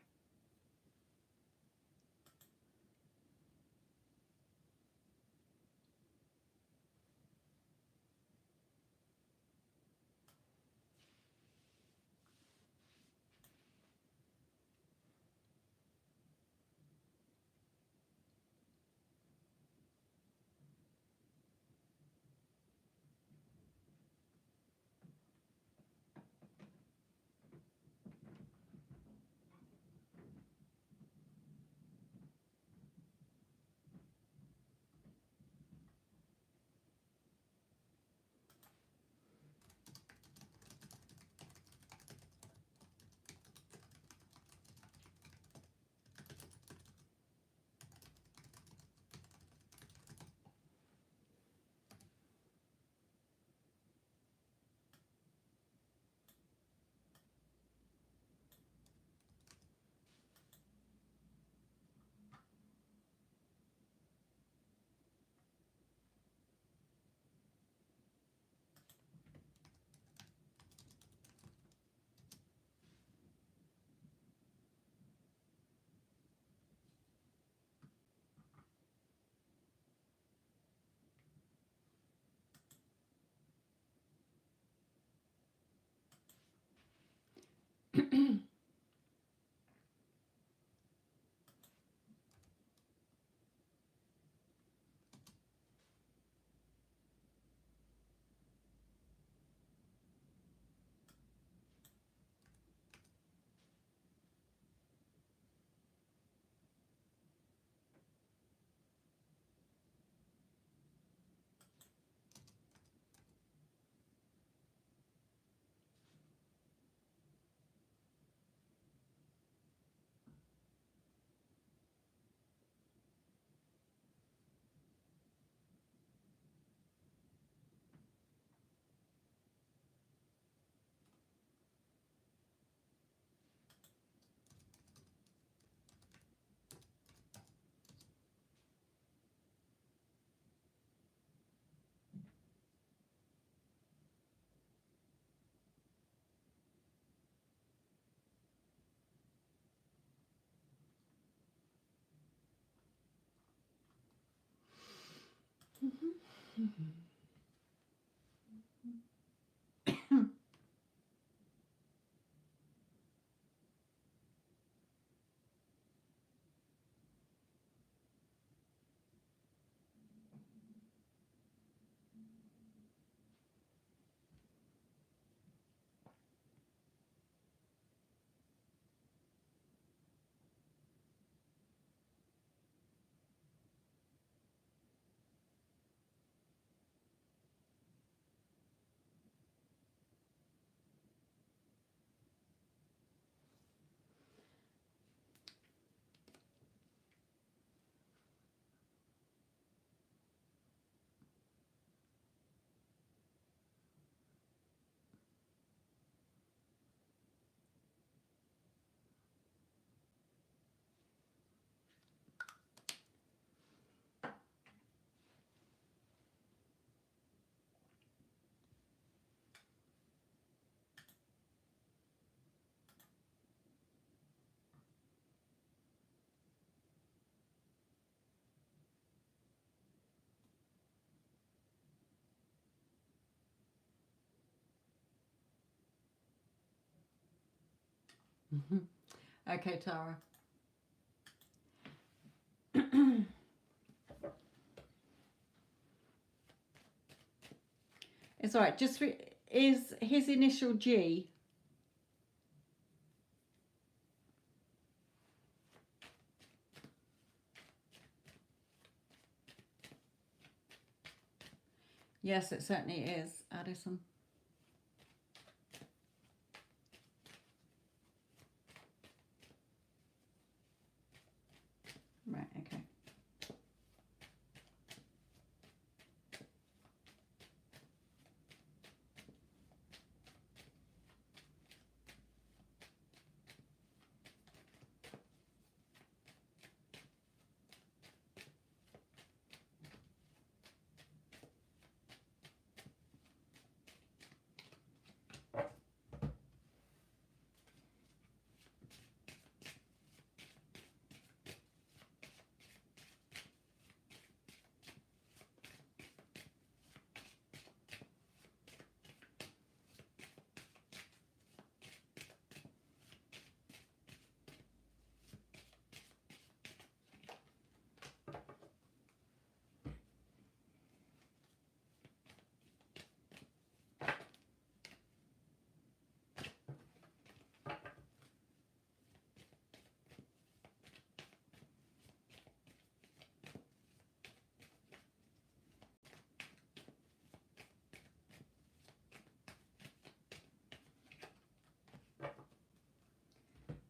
Okay, Tara. It's all right. Just is his initial G. Yes, it certainly is, Addison. Right, okay.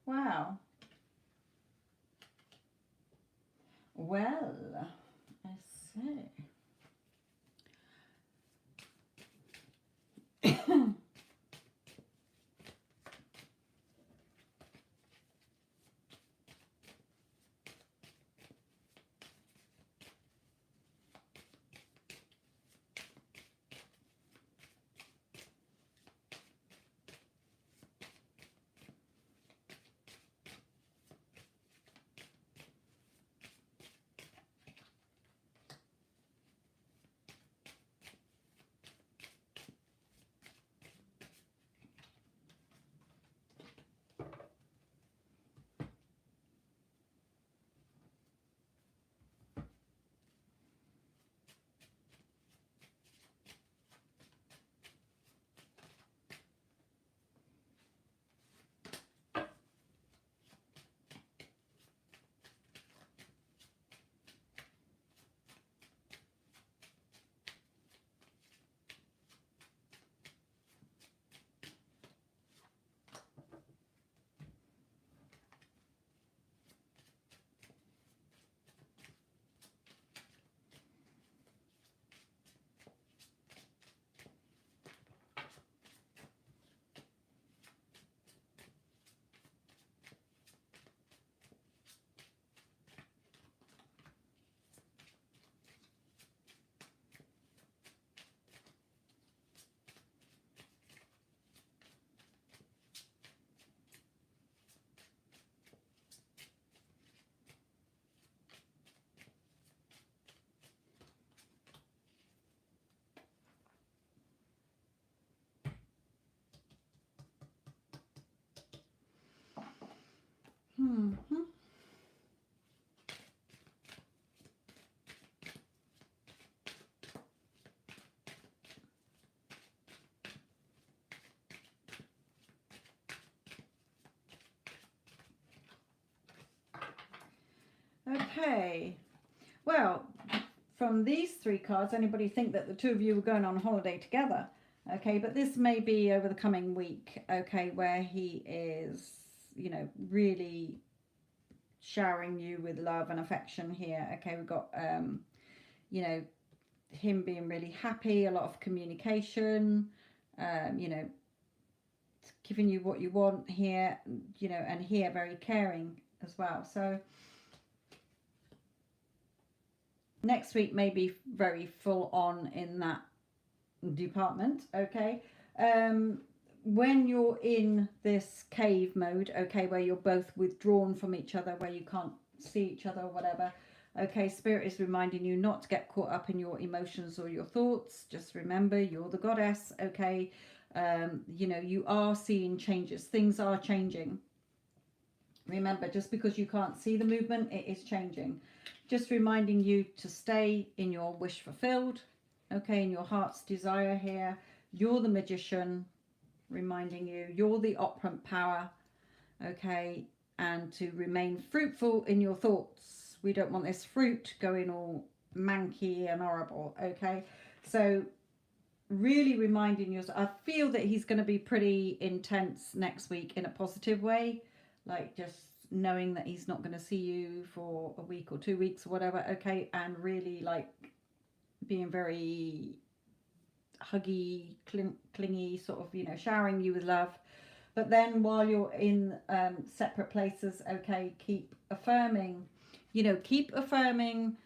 Wow. Well, I see. Hmm. Okay. Well, from these three cards, anybody think that the two of you were going on holiday together? Okay, but this may be over the coming week, okay, where he is, you know, really showering you with love and affection here. Okay, we've got, you know, him being really happy, a lot of communication, you know, giving you what you want here, you know, and here very caring as well. So next week may be very full on in that department. Okay, when you're in this cave mode, okay, where you're both withdrawn from each other, where you can't see each other or whatever, okay, spirit is reminding you not to get caught up in your emotions or your thoughts. Just remember, you're the goddess. Okay, you know, you are seeing changes, things are changing. Remember, just because you can't see the movement, it is changing. Just reminding you to stay in your wish fulfilled, okay, in your heart's desire here. You're the magician, reminding you you're the operant power, okay, and to remain fruitful in your thoughts. We don't want this fruit going all manky and horrible, okay? So really reminding yourself. I feel that he's going to be pretty intense next week in a positive way, like just knowing that he's not going to see you for a week or 2 weeks or whatever, okay, and really like being very huggy, clingy, sort of, you know, showering you with love. But then while you're in separate places, okay, keep affirming, you know, keep affirming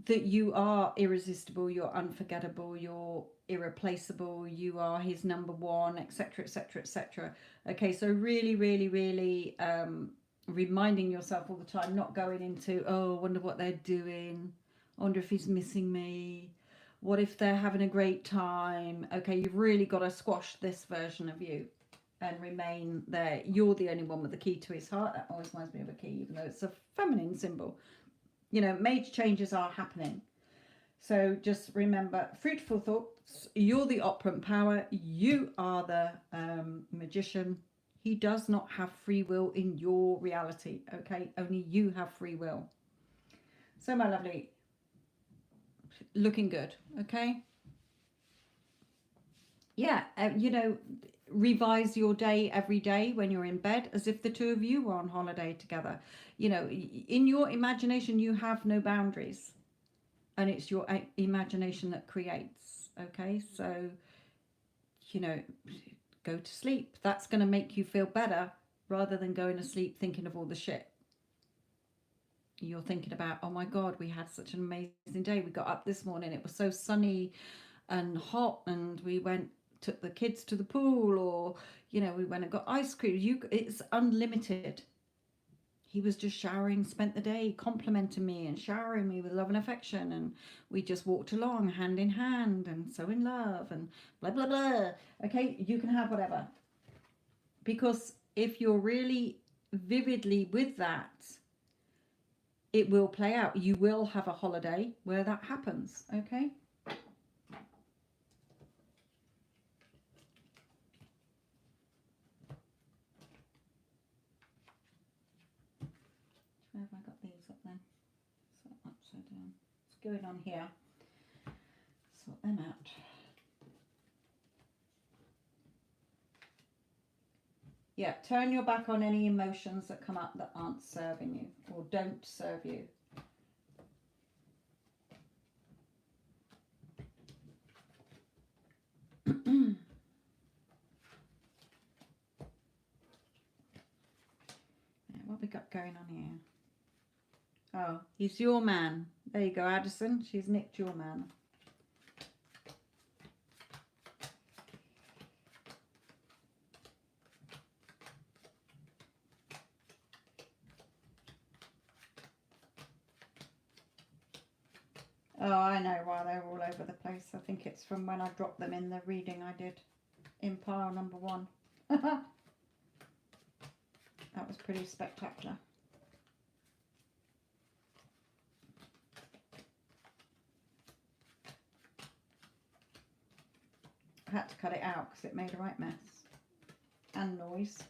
that you are irresistible, you're unforgettable, you're irreplaceable, you are his number one, etc., etc., etc. Okay, so really, really, really reminding yourself all the time, not going into, oh, I wonder what they're doing, I wonder if he's missing me, what if they're having a great time. Okay, you've really got to squash this version of you and remain there. You're the only one with the key to his heart. That always reminds me of a key, even though it's a feminine symbol. You know, major changes are happening. So just remember, fruitful thoughts, you're the operant power, you are the magician. He does not have free will in your reality, okay? Only you have free will. So my lovely, looking good, okay? Yeah, you know, revise your day every day when you're in bed as if the two of you were on holiday together. You know, in your imagination, you have no boundaries, and it's your imagination that creates. Okay, so, you know, go to sleep. That's going to make you feel better rather than going to sleep thinking of all the shit. You're thinking about, oh my God, we had such an amazing day. We got up this morning. It was so sunny and hot, and we took the kids to the pool, or, you know, we went and got ice cream. It's unlimited. He was just showering, spent the day complimenting me and showering me with love and affection, and we just walked along hand in hand and so in love and blah blah blah. Okay, you can have whatever, because if you're really vividly with that, it will play out. You will have a holiday where that happens. Okay. Where have I got these up then? So upside down. What's going on here? Sort them out. Yeah, turn your back on any emotions that come up that aren't serving you or don't serve you. What we got going on here? Oh, he's your man. There you go, Addison. She's nicked your man. Oh, I know why they're all over the place. I think it's from when I dropped them in the reading I did in pile number 1. That was pretty spectacular. I had to cut it out because it made a right mess and noise.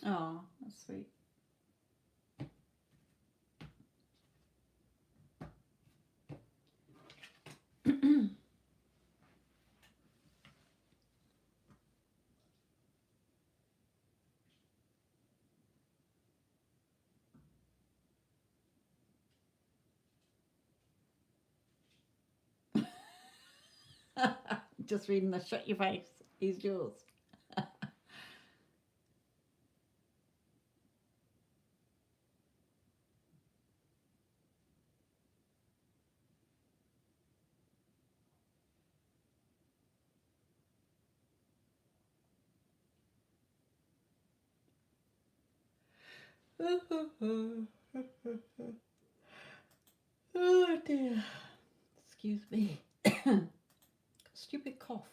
Oh, that's sweet. Just reading the shut your face. He's yours. Oh dear. Excuse me. Stupid cough.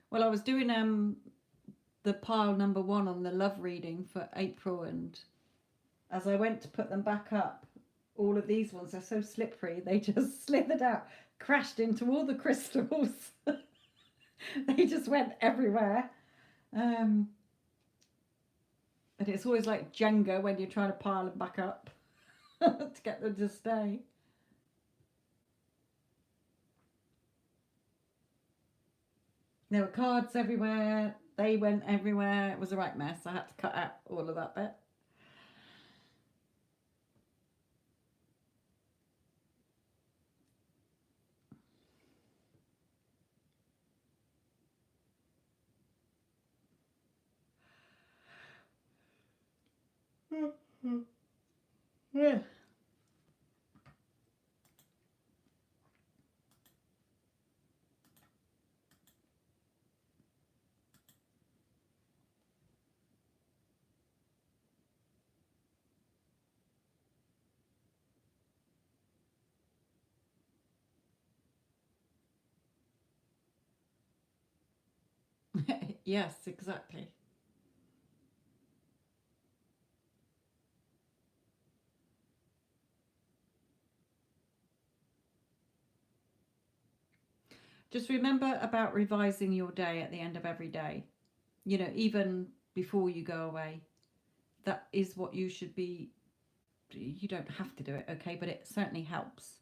Well, I was doing the pile number 1 on the love reading for April, and as I went to put them back up, all of these ones are so slippery, they just slithered out, crashed into all the crystals. They just went everywhere. And it's always like Jenga when you're trying to pile them back up to get them to stay. There were cards everywhere. They went everywhere. It was a right mess. I had to cut out all of that bit. Yeah. Yes, exactly. Just remember about revising your day at the end of every day. You know, even before you go away. That is what you should be. You don't have to do it, okay, but it certainly helps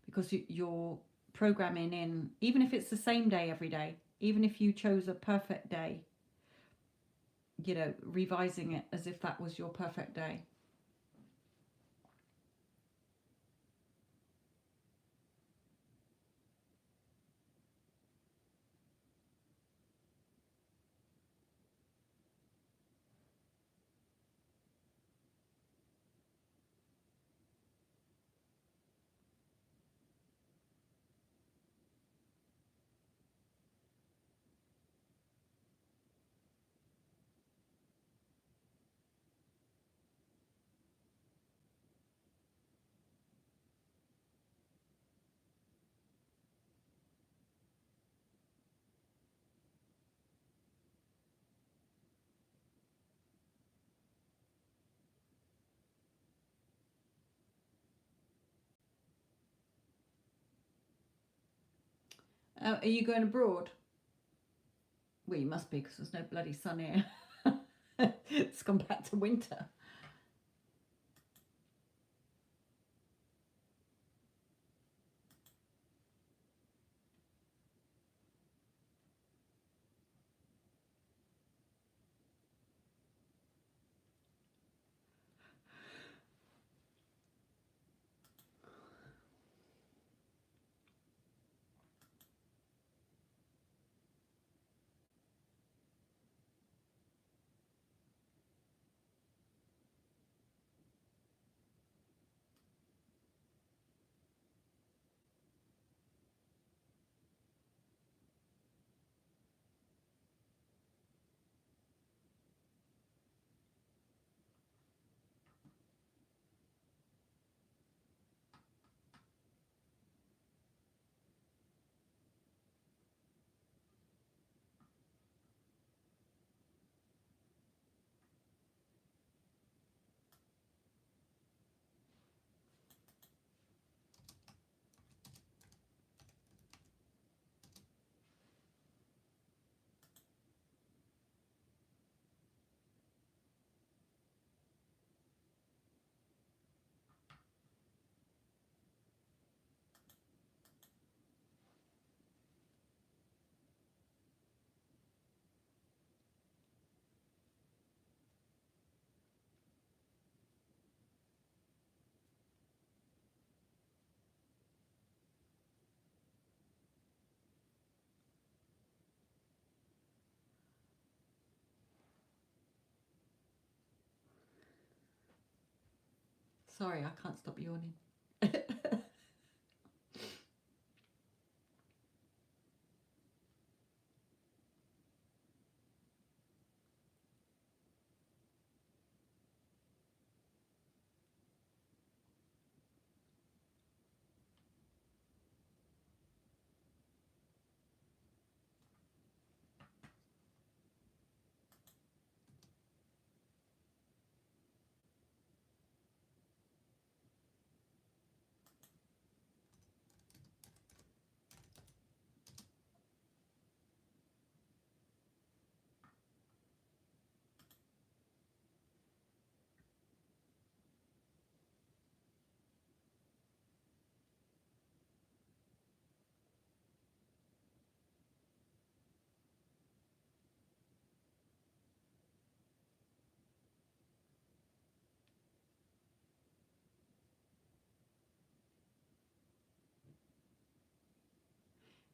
because you're programming in, even if it's the same day every day, even if you chose a perfect day, you know, revising it as if that was your perfect day. Are you going abroad? Well, you must be, because there's no bloody sun here. It's gone back to winter. Sorry, I can't stop yawning.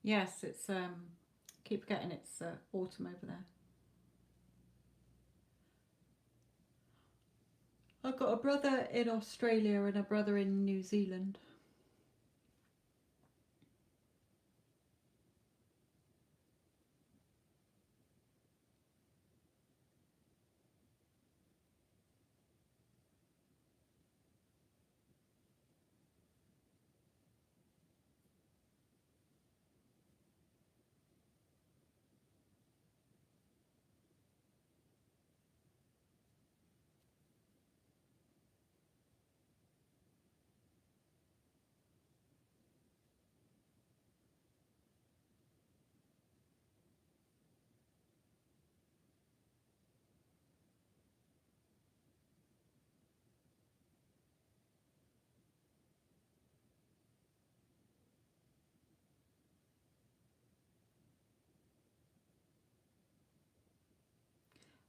Yes, it's keep forgetting it's autumn over there. I've got a brother in Australia and a brother in New Zealand.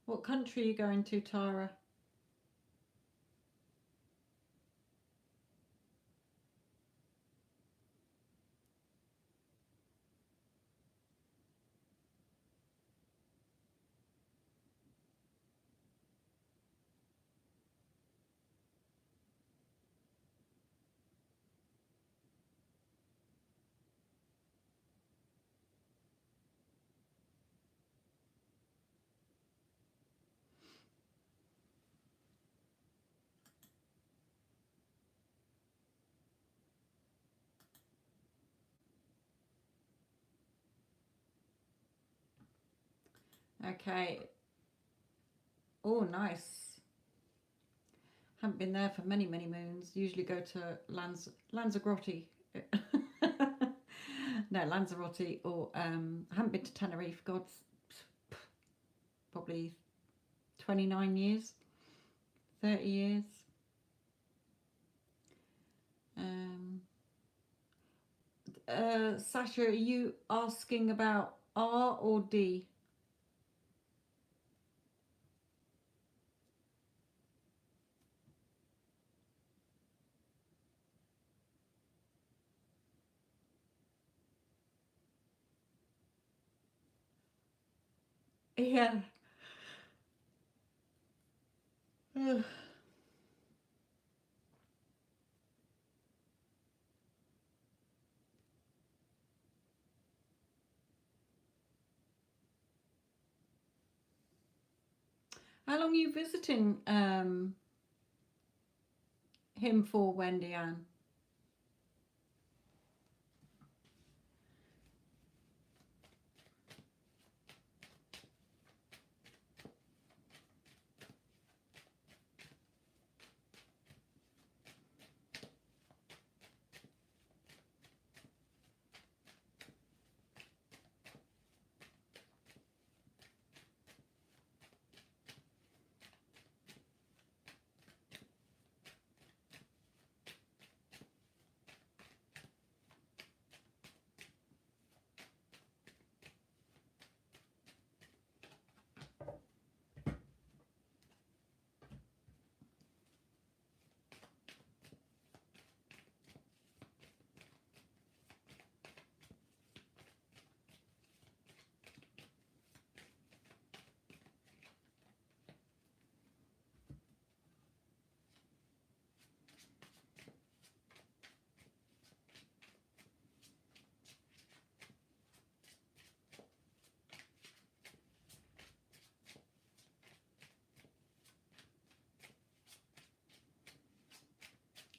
What country are you going to, Tara? Okay. Oh, nice. Haven't been there for many moons. Usually go to Lanzarote. no, Lanzarote, or I haven't been to Tenerife. God, probably 29 years, 30 years. Sasha, are you asking about R or D? Yeah. How long are you visiting him for, Wendy Ann?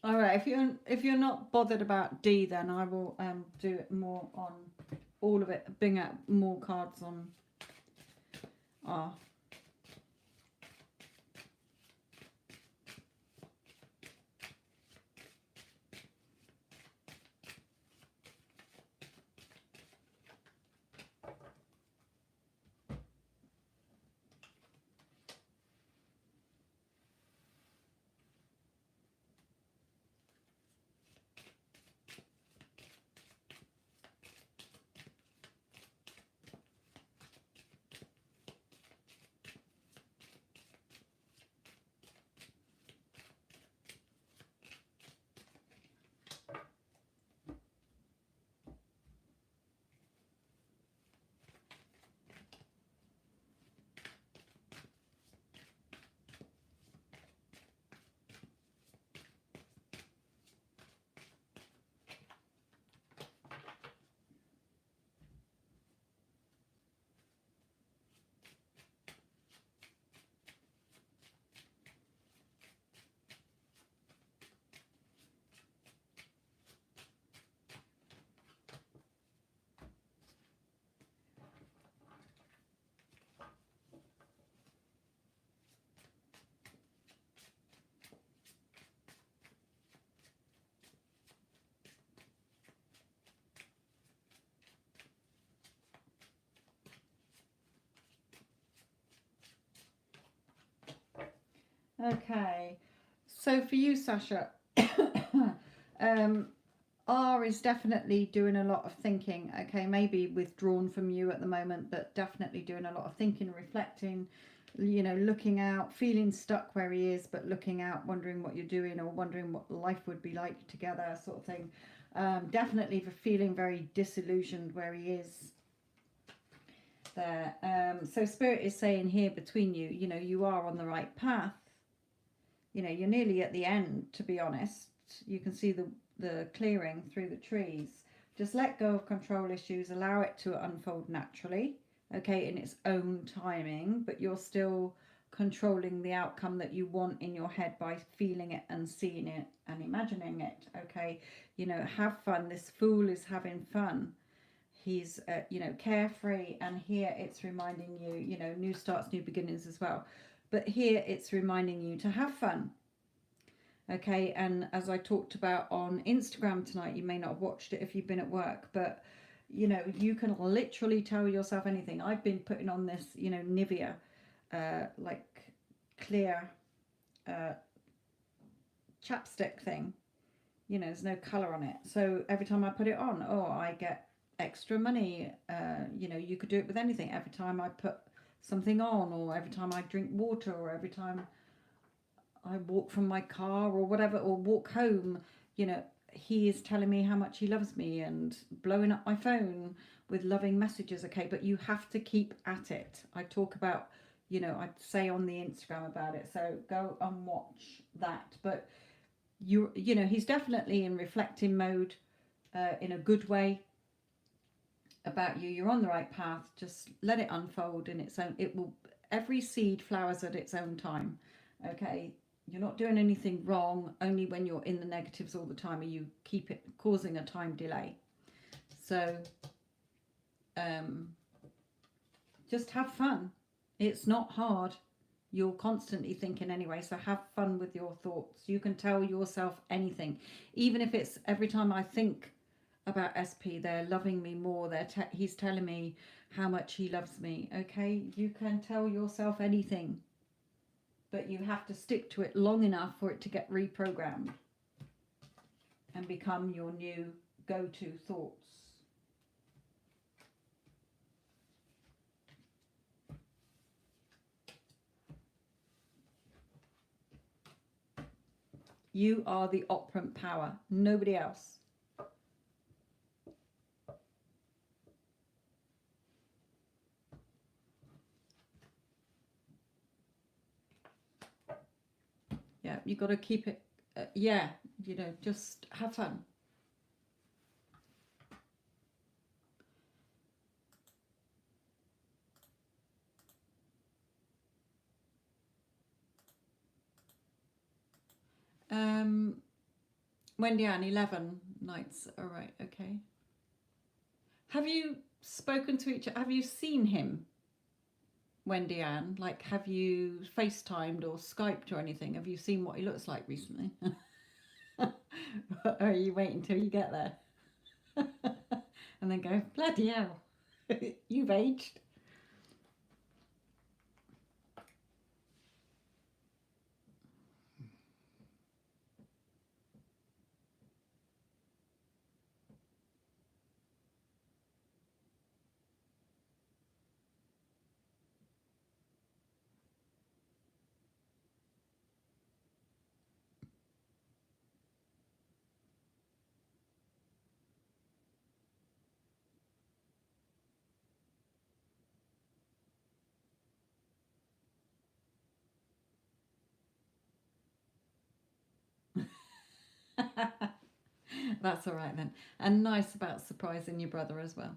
All right. If you're not bothered about D, then I will do it more on all of it. Bring out more cards on R. Okay. So for you, Sasha, R is definitely doing a lot of thinking. Okay, maybe withdrawn from you at the moment, but definitely doing a lot of thinking, reflecting, looking out, feeling stuck where he is, but looking out, wondering what you're doing or wondering what life would be like together, sort of thing. Definitely for feeling very disillusioned where he is there. So Spirit is saying here between you, you are on the right path. You're nearly at the end, to be honest. You can see the clearing through the trees. Just let go of control issues, allow it to unfold naturally, okay, in its own timing, but you're still controlling the outcome that you want in your head by feeling it and seeing it and imagining it, okay. Have fun. This fool is having fun. He's carefree, and here it's reminding you, new starts, new beginnings as well, but here it's reminding you to have fun. Okay, and as I talked about on Instagram tonight, you may not have watched it if you've been at work, but you know, you can literally tell yourself anything. I've been putting on this, you know, Nivea, like clear chapstick thing. You know, there's no color on it. So every time I put it on, oh, I get extra money. You know, you could do it with anything. Every time I put something on, or every time I drink water, or every time I walk from my car or whatever, or walk home, you know, he is telling me how much he loves me and blowing up my phone with loving messages. Okay, but you have to keep at it. I talk about, you know, I say on the Instagram about it, so go and watch that. But you know, he's definitely in reflecting mode, in a good way about you. You're on the right path. Just let it unfold in its own. It will. Every seed flowers at its own time. Okay, you're not doing anything wrong. Only when you're in the negatives all the time are you keep it causing a time delay. So just have fun. It's not hard. You're constantly thinking anyway, so have fun with your thoughts. You can tell yourself anything, even if it's every time I think about SP, they're loving me more. He's telling me how much he loves me. Okay, you can tell yourself anything, but you have to stick to it long enough for it to get reprogrammed and become your new go-to thoughts. You are the operant power, nobody else. Yeah, you got to keep it. Yeah, you know, just have fun. Wendy Ann, 11 nights. All right, okay. Have you spoken to each other? Have you seen him, Wendy Ann? Like, have you FaceTimed or Skyped or anything? Have you seen what he looks like recently? Or are you waiting till you get there? And then go, bloody hell, you've aged. That's all right then. And nice about surprising your brother as well.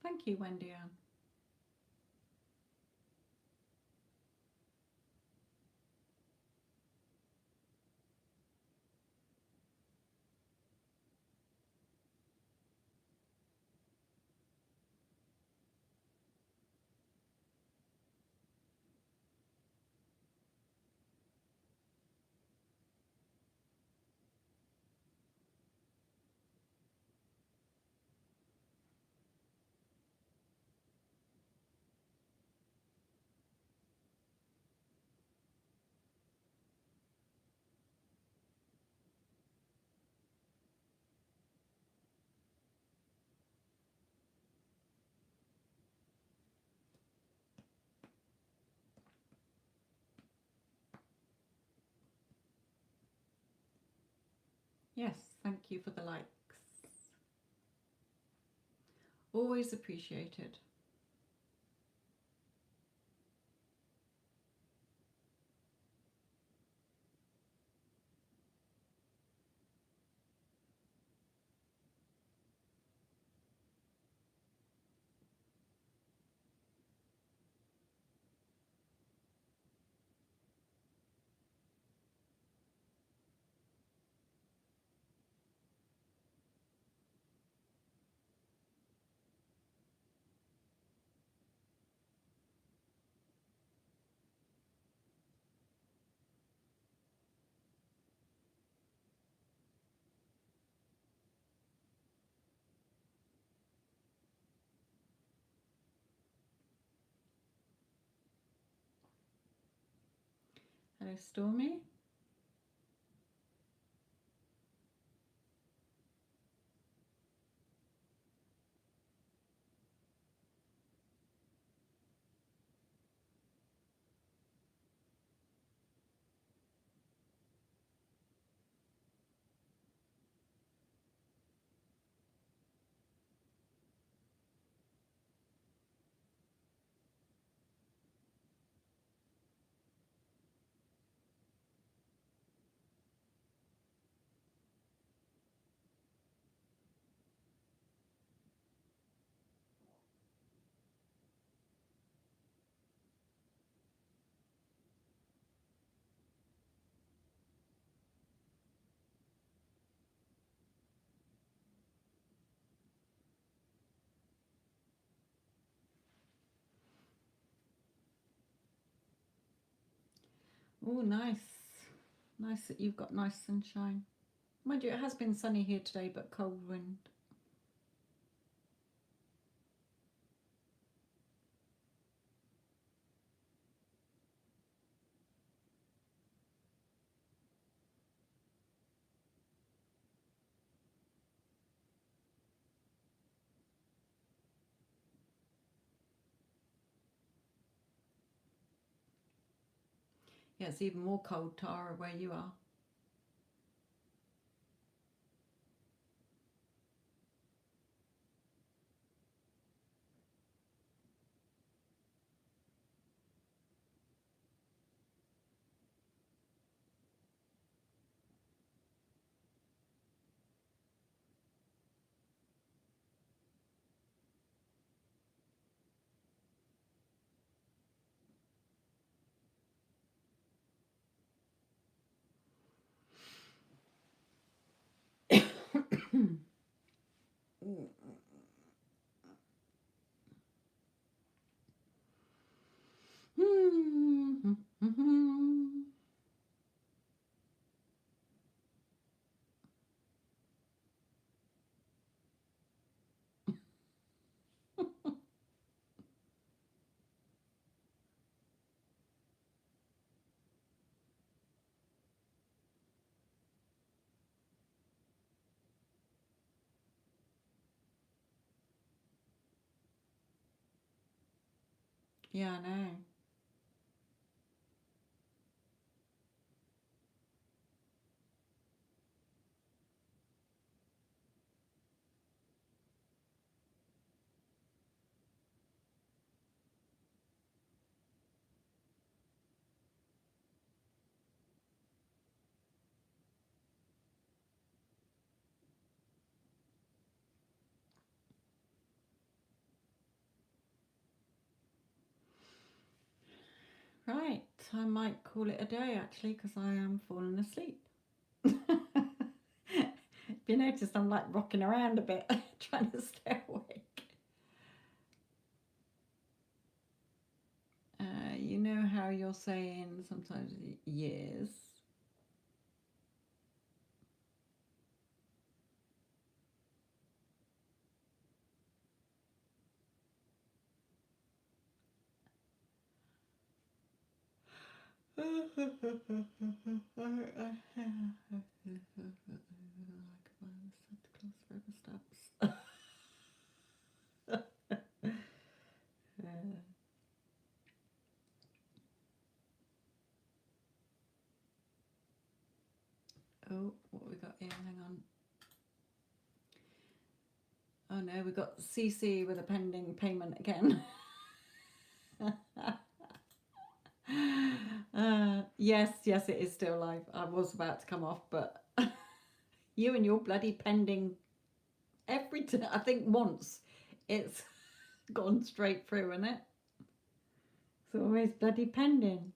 Thank you, Wendy Ann. Yes, thank you for the likes. Always appreciated. Hello, Stormy. Oh, nice. Nice that you've got nice sunshine. Mind you, it has been sunny here today, but cold wind. Yeah, it's even more cold, Tara, where you are. Yeah, I know. Right, I might call it a day actually because I am falling asleep. If you notice, I'm like rocking around a bit, trying to stay awake. You know how you're saying sometimes years. Oh, what we got here? Hang on. Oh no, we got CC with a pending payment again. Yes, it is still live. I was about to come off, but you and your bloody pending every time. I think once it's gone straight through, isn't it? It's always bloody pending.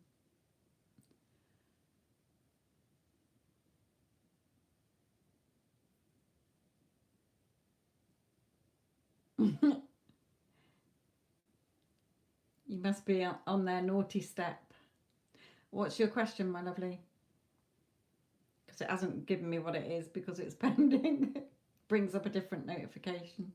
You must be on their naughty step. What's your question, my lovely? Because it hasn't given me what it is because it's pending. Brings up a different notification.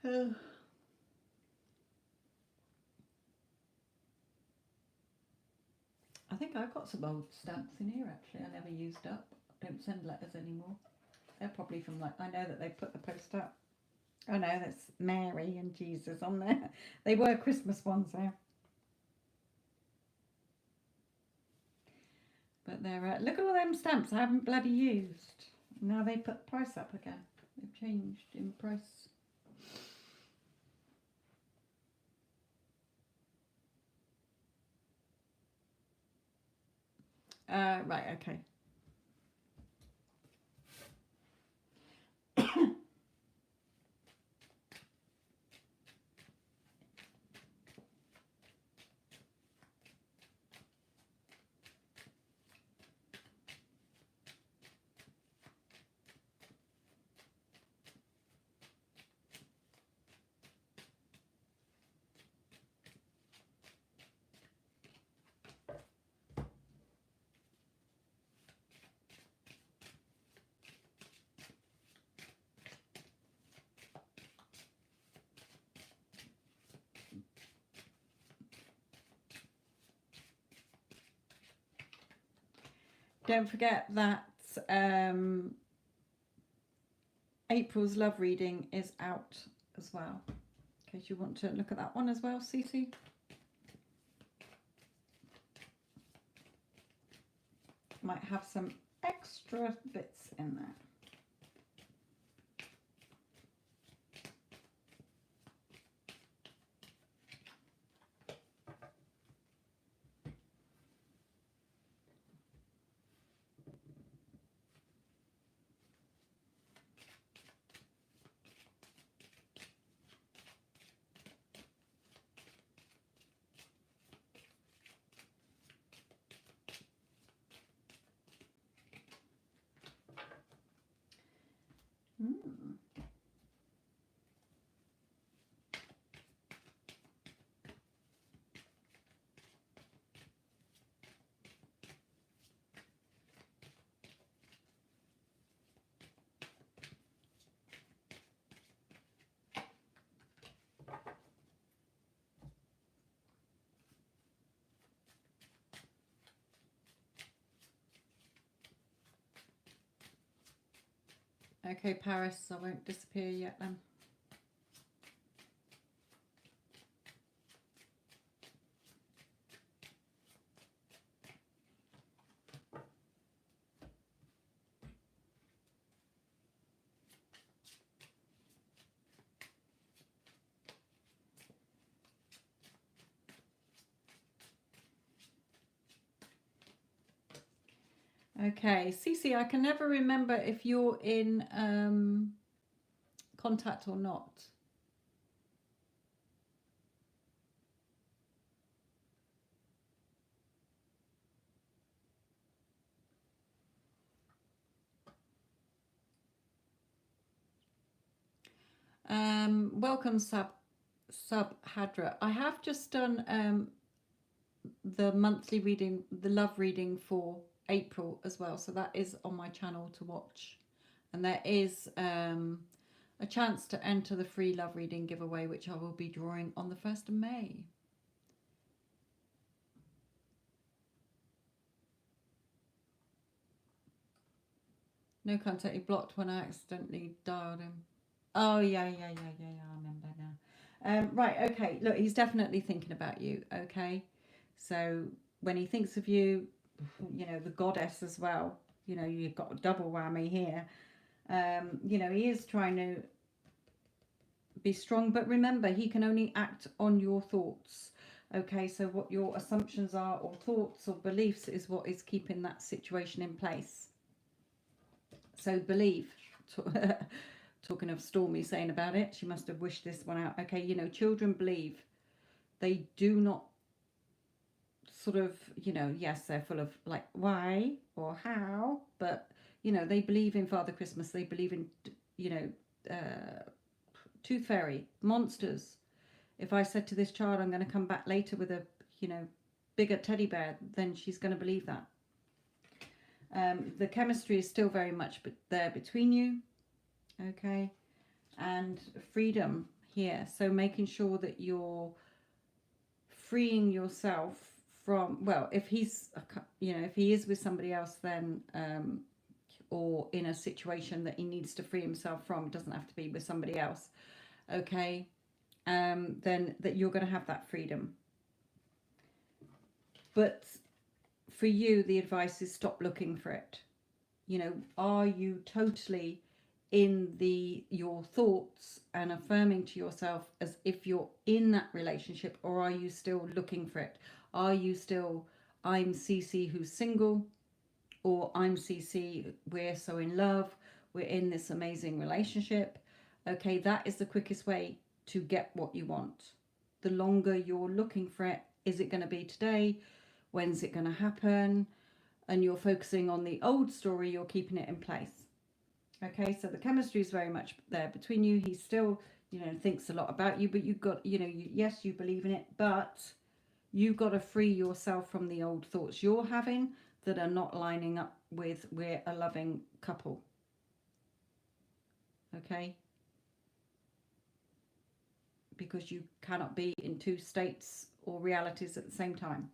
I think I've got some old stamps in here actually I never used up. I don't send letters anymore. They're probably from like, I know that they put the post up. Oh no, that's Mary and Jesus on there. They were Christmas ones there. But they're, look at all them stamps I haven't bloody used. Now they put the price up again. They've changed in price. Right, okay. Don't forget that April's love reading is out as well, in case you want to look at that one as well, Cece. Might have some extra bits in there. Okay, Paris, I won't disappear yet then. Okay, Cece, I can never remember if you're in contact or not. Welcome, Sub Hadra. I have just done the monthly reading, the love reading for April as well, so that is on my channel to watch, and there is a chance to enter the free love reading giveaway, which I will be drawing on the 1st of May. No contact, he blocked when I accidentally dialed him. Oh yeah, I remember now. Right, okay, look, he's definitely thinking about you, okay? So when he thinks of you, you know, the goddess as well, you know, you've got a double whammy here. You know, he is trying to be strong, but remember, he can only act on your thoughts, okay? So what your assumptions are, or thoughts or beliefs, is what is keeping that situation in place. So believe. Talking of Stormy saying about it, she must have wished this one out. Okay, you know, children believe. They do not sort of, you know, yes, they're full of like why or how, but, you know, they believe in Father Christmas. They believe in, you know, Tooth Fairy, monsters. If I said to this child, I'm going to come back later with a, you know, bigger teddy bear, then she's going to believe that. The chemistry is still very much there between you. Okay, and freedom. here. So making sure that you're freeing yourself from, well, if he's, you know, if he is with somebody else, then or in a situation that he needs to free himself from, it doesn't have to be with somebody else, okay, then that you're going to have that freedom. But for you, the advice is stop looking for it. You know, are you totally in your thoughts and affirming to yourself as if you're in that relationship, or are you still looking for it? Are you still, I'm Cece who's single, or I'm Cece, we're so in love, we're in this amazing relationship? Okay, that is the quickest way to get what you want. The longer you're looking for it, is it going to be today? When's it going to happen? And you're focusing on the old story, you're keeping it in place. Okay, so the chemistry is very much there between you. He still, you know, thinks a lot about you, but you've got, you know, yes, you believe in it, but you've got to free yourself from the old thoughts you're having that are not lining up with we're a loving couple. Okay? Because you cannot be in two states or realities at the same time.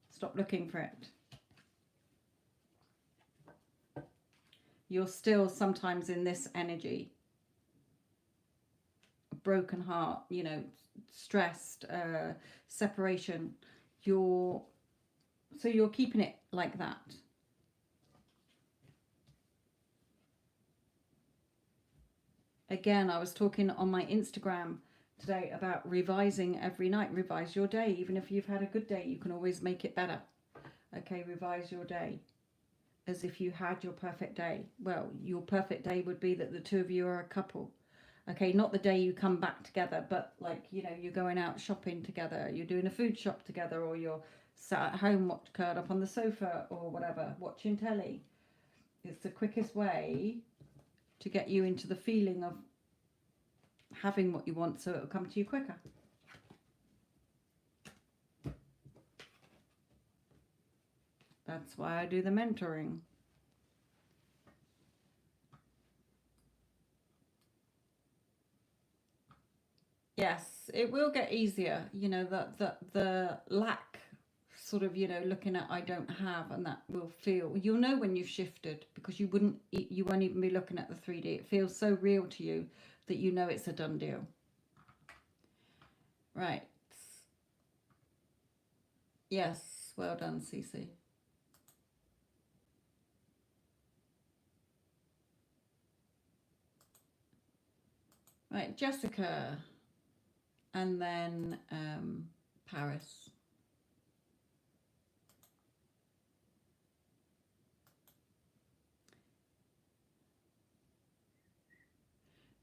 Stop looking for it. You're still sometimes in this energy. Broken heart, you know, stressed, separation. So you're keeping it like that. Again, I was talking on my Instagram today about revising every night. Revise your day. Even if you've had a good day, you can always make it better. Okay, revise your day as if you had your perfect day. Well, your perfect day would be that the two of you are a couple. Okay, not the day you come back together, but like, you know, you're going out shopping together, you're doing a food shop together, or you're sat at home curled up on the sofa or whatever, watching telly. It's the quickest way to get you into the feeling of having what you want, so it'll come to you quicker. That's why I do the mentoring. Yes, it will get easier. You know, the lack sort of, you know, looking at I don't have, and that will feel, you'll know when you've shifted, because you won't even be looking at the 3D. It feels so real to you that you know it's a done deal. Right. Yes, well done, Cece. Right, Jessica, and then Paris.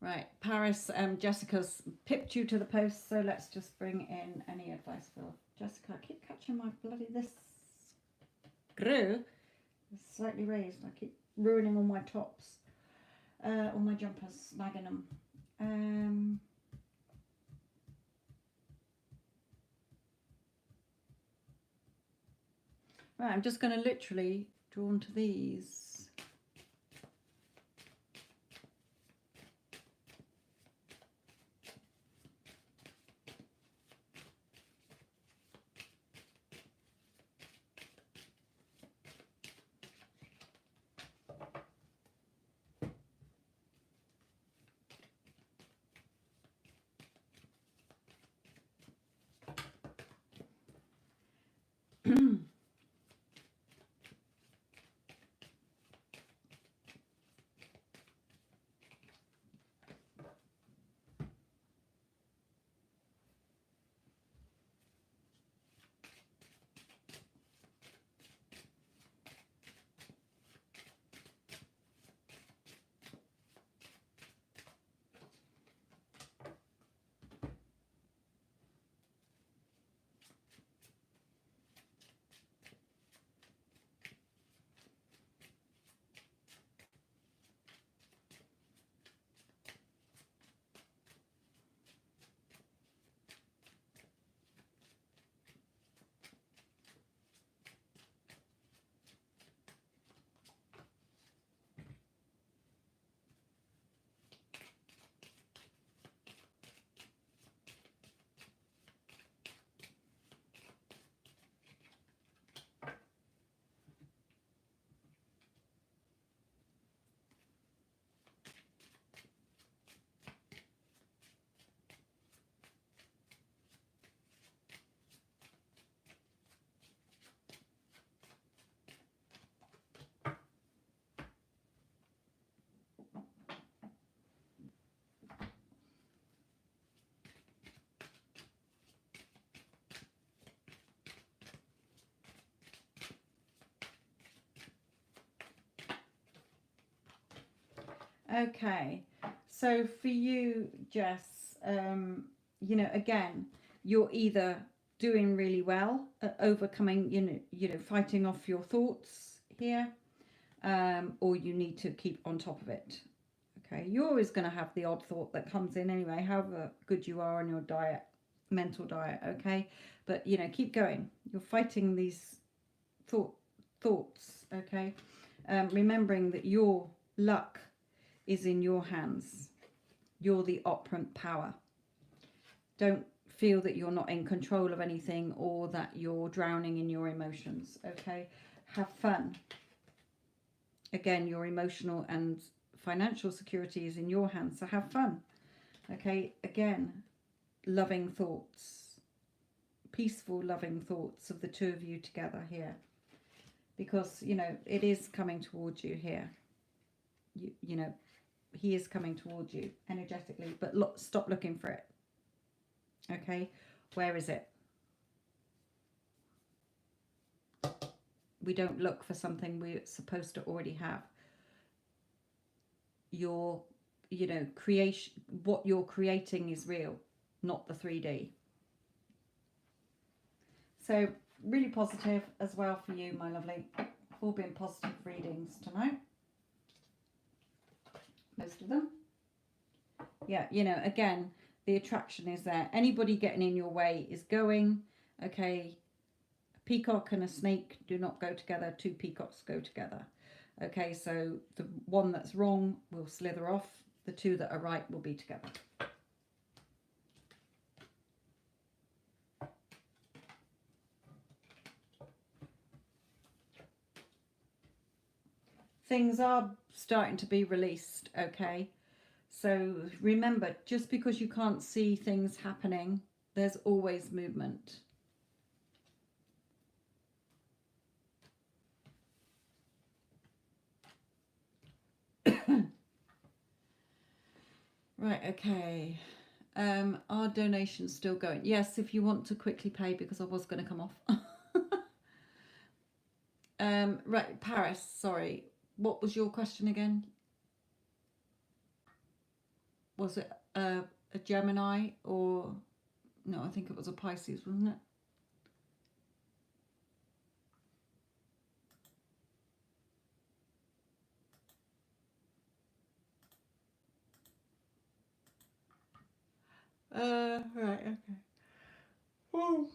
Right, Paris, Jessica's pipped you to the post, so let's just bring in any advice for Jessica. I keep catching my this screw is slightly raised. I keep ruining all my tops, all my jumpers, snagging them. Right, I'm just going to literally draw onto these. Okay, so for you, Jess, you know, again, you're either doing really well at overcoming, fighting off your thoughts here, or you need to keep on top of it. Okay, you're always going to have the odd thought that comes in anyway, however good you are on your diet, mental diet. Okay, but you know, keep going. You're fighting these thoughts. Okay, remembering that your luck is in your hands. You're the operant power. Don't feel that you're not in control of anything or that you're drowning in your emotions. Okay, have fun. Again, your emotional and financial security is in your hands, so have fun. Okay, again, loving thoughts, peaceful loving thoughts of the two of you together here, because you know it is coming towards you here. You know, he is coming towards you energetically, but stop looking for it. Okay, where is it? We don't look for something we're supposed to already have. Your, you know, creation, what you're creating is real, not the 3D. So really positive as well for you, my lovely. All been positive readings tonight, most of them. Yeah, you know, again, the attraction is there. Anybody getting in your way is going. Okay, a peacock and a snake do not go together. Two peacocks go together. Okay, so the one that's wrong will slither off. The two that are right will be together. Things are starting to be released, okay? So remember, just because you can't see things happening, there's always movement. Right, okay. Are donations still going? Yes, if you want to quickly pay, because I was going to come off. Right, Paris, sorry. What was your question again? Was it a Gemini or... No, I think it was a Pisces, wasn't it? Right, okay. Oh.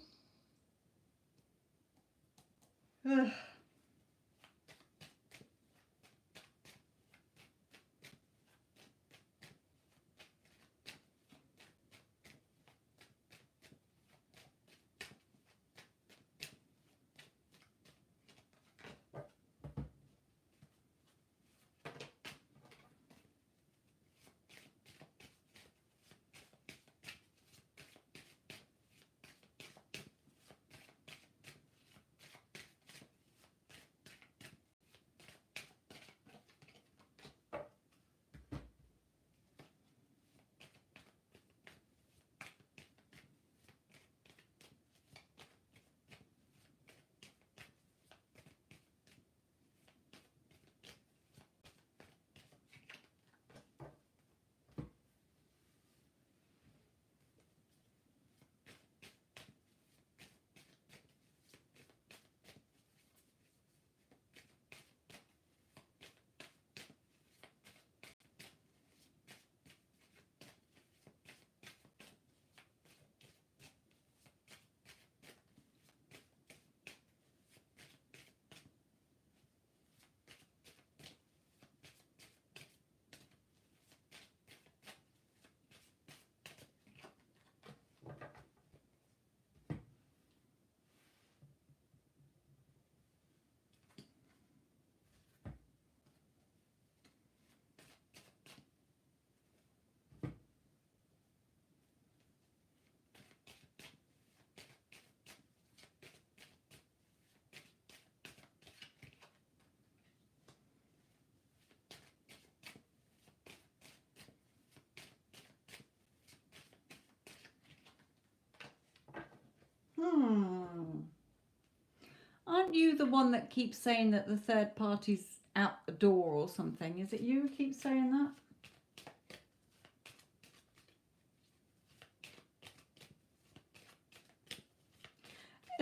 Aren't you the one that keeps saying that the third party's out the door or something? Is it you who keeps saying that?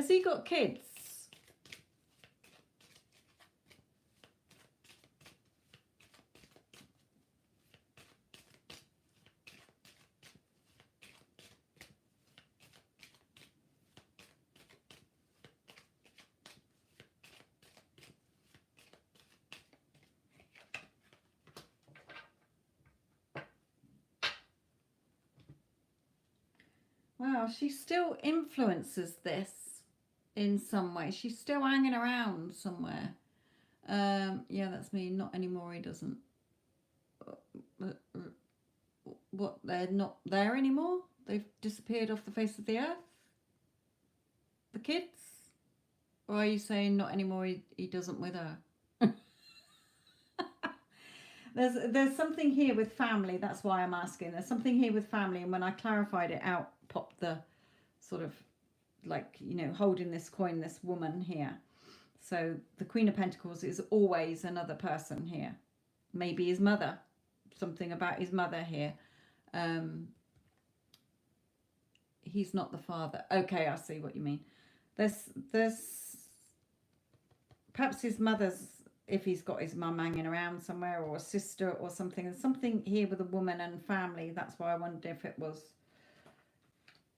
Has he got kids? Wow, she still influences this in some way. She's still hanging around somewhere. Yeah, that's me. Not anymore. He doesn't. What? They're not there anymore? They've disappeared off the face of the earth? The kids? Or are you saying not anymore? He doesn't with her? There's something here with family. That's why I'm asking. There's something here with family, and when I clarified it out, popped the sort of like, you know, holding this coin, this woman here. So the Queen of Pentacles is always another person here. Maybe his mother. Something about his mother here. He's not the father. Okay, I see what you mean. There's perhaps his mother's, if he's got his mum hanging around somewhere, or a sister or something. There's something here with a woman and family. That's why I wondered if it was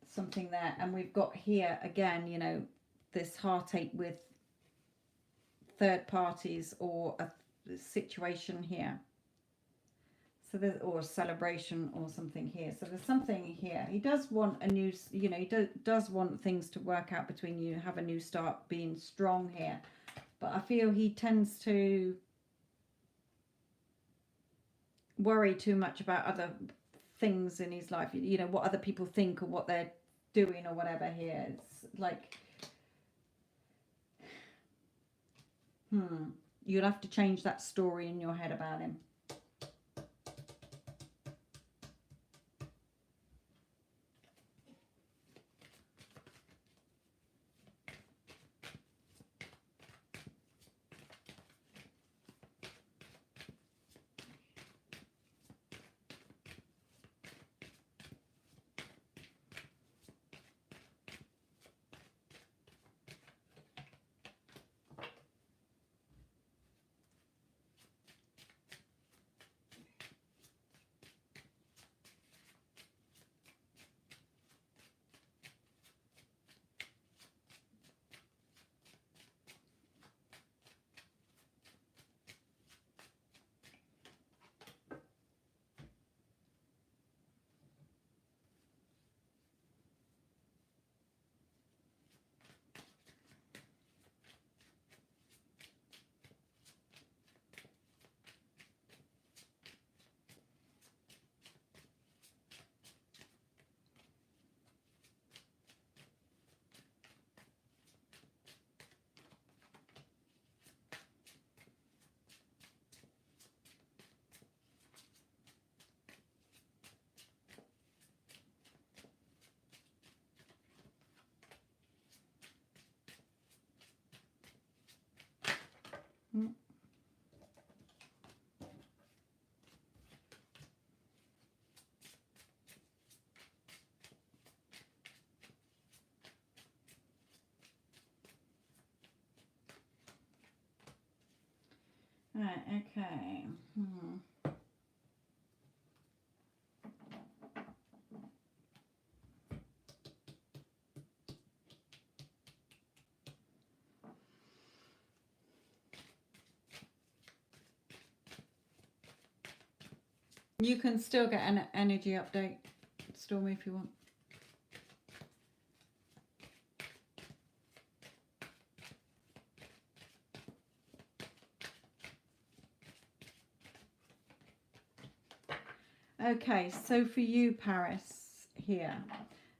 something there. And we've got here again, you know, this heartache with third parties, or a situation here. So there's, or a celebration or something here. So there's something here. He does want a new, you know, he does want things to work out between you, have a new start, being strong here. But I feel he tends to worry too much about other things in his life, you know, what other people think or what they're doing or whatever here. It's like, you'll have to change that story in your head about him. Right, okay. You can still get an energy update, Stormy, if you want. Okay, so for you, Paris, here.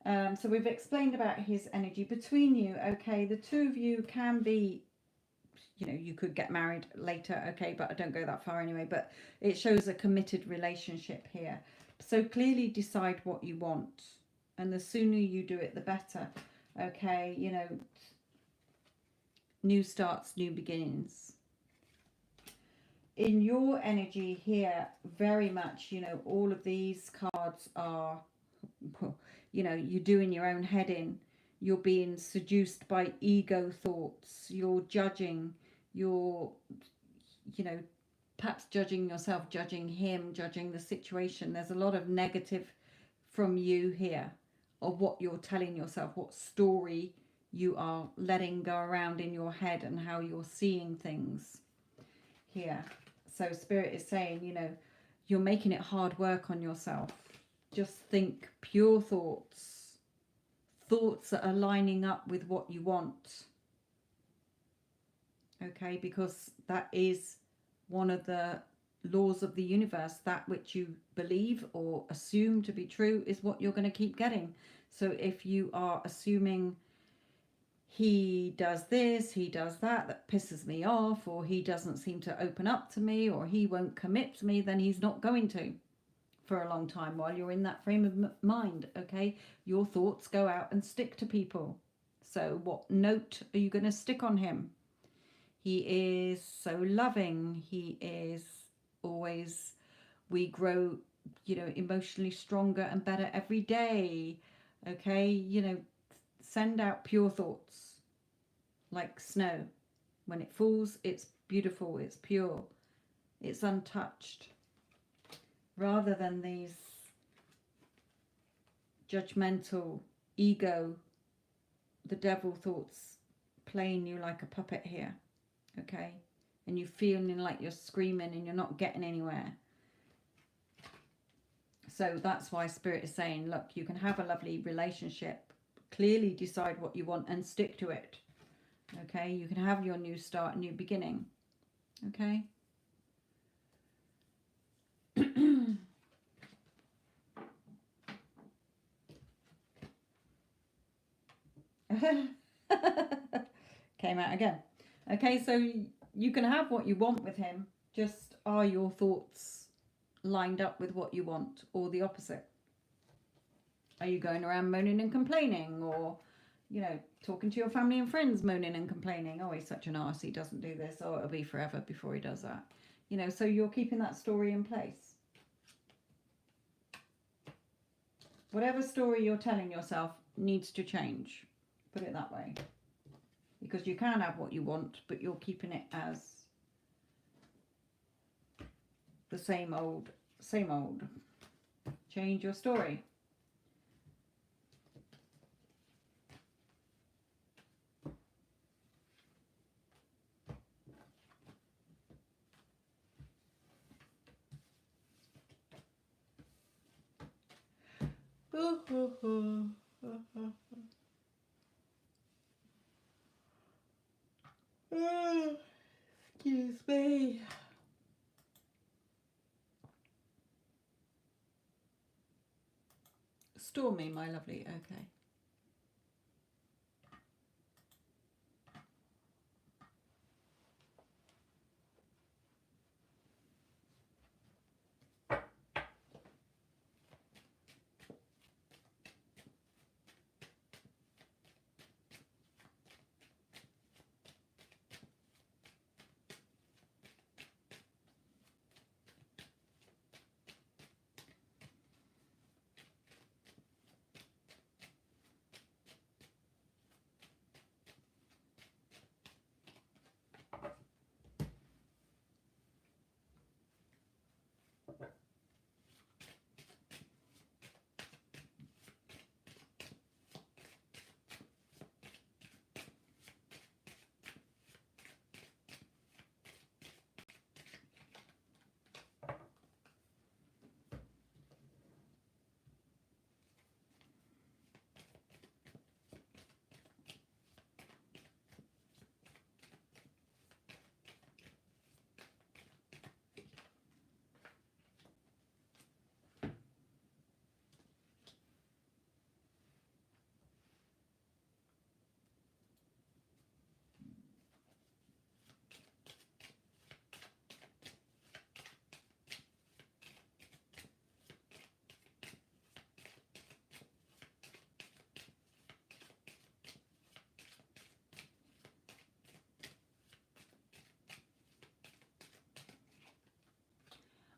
So we've explained about his energy between you. Okay, the two of you can be, you know, you could get married later. Okay, but I don't go that far anyway. But it shows a committed relationship here. So clearly decide what you want. And the sooner you do it, the better. Okay, you know, new starts, new beginnings. In your energy here, very much, you know, all of these cards are, you know, you're doing your own head in. you're being seduced by ego thoughts, you're judging, you're, you know, perhaps judging yourself, judging him, judging the situation. There's a lot of negative from you here, of what you're telling yourself, what story you are letting go around in your head, and how you're seeing things here. So Spirit is saying, you know, you're making it hard work on yourself. Just think pure thoughts, thoughts that are lining up with what you want. Okay, because that is one of the laws of the universe. That which you believe or assume to be true is what you're going to keep getting. So if you are assuming he does this, he does that, that pisses me off, or he doesn't seem to open up to me, or he won't commit to me, then he's not going to for a long time while you're in that frame of mind. Okay, your thoughts go out and stick to people. So what note are you going to stick on him? He is so loving. He is always, we grow, you know, emotionally stronger and better every day. Okay, you know, send out pure thoughts like snow. When it falls, it's beautiful, it's pure, it's untouched. Rather than these judgmental, ego, the devil thoughts playing you like a puppet here. Okay, and you feeling like you're screaming and you're not getting anywhere. So that's why Spirit is saying, look, you can have a lovely relationship, clearly decide what you want and stick to it. Okay, you can have your new start, new beginning. Okay. Came out again. Okay, so you can have what you want with him, just are your thoughts lined up with what you want, or the opposite? Are you going around moaning and complaining, or, you know, talking to your family and friends moaning and complaining, oh, he's such an arse, he doesn't do this, oh, it'll be forever before he does that, you know? So you're keeping that story in place. Whatever story you're telling yourself needs to change, put it that way, because you can have what you want, but you're keeping it as the same old, same old. Change your story. Excuse me. Stormy, my lovely. Okay.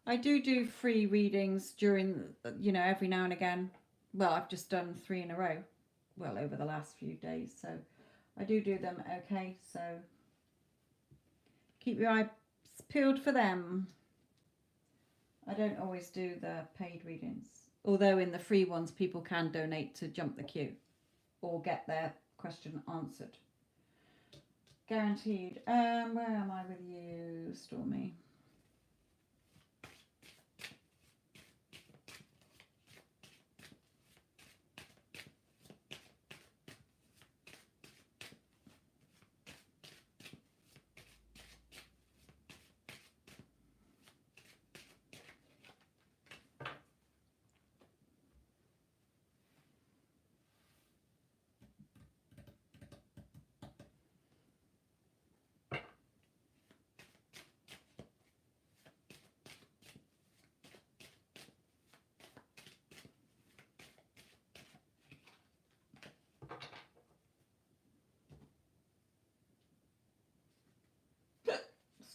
I do free readings during, you know, every now and again. Well, I've just done 3 in a row. well, over the last few days. So I do them, okay? So keep your eyes peeled for them. I don't always do the paid readings, although in the free ones people can donate to jump the queue or get their question answered. Guaranteed. Where am I with you, Stormy?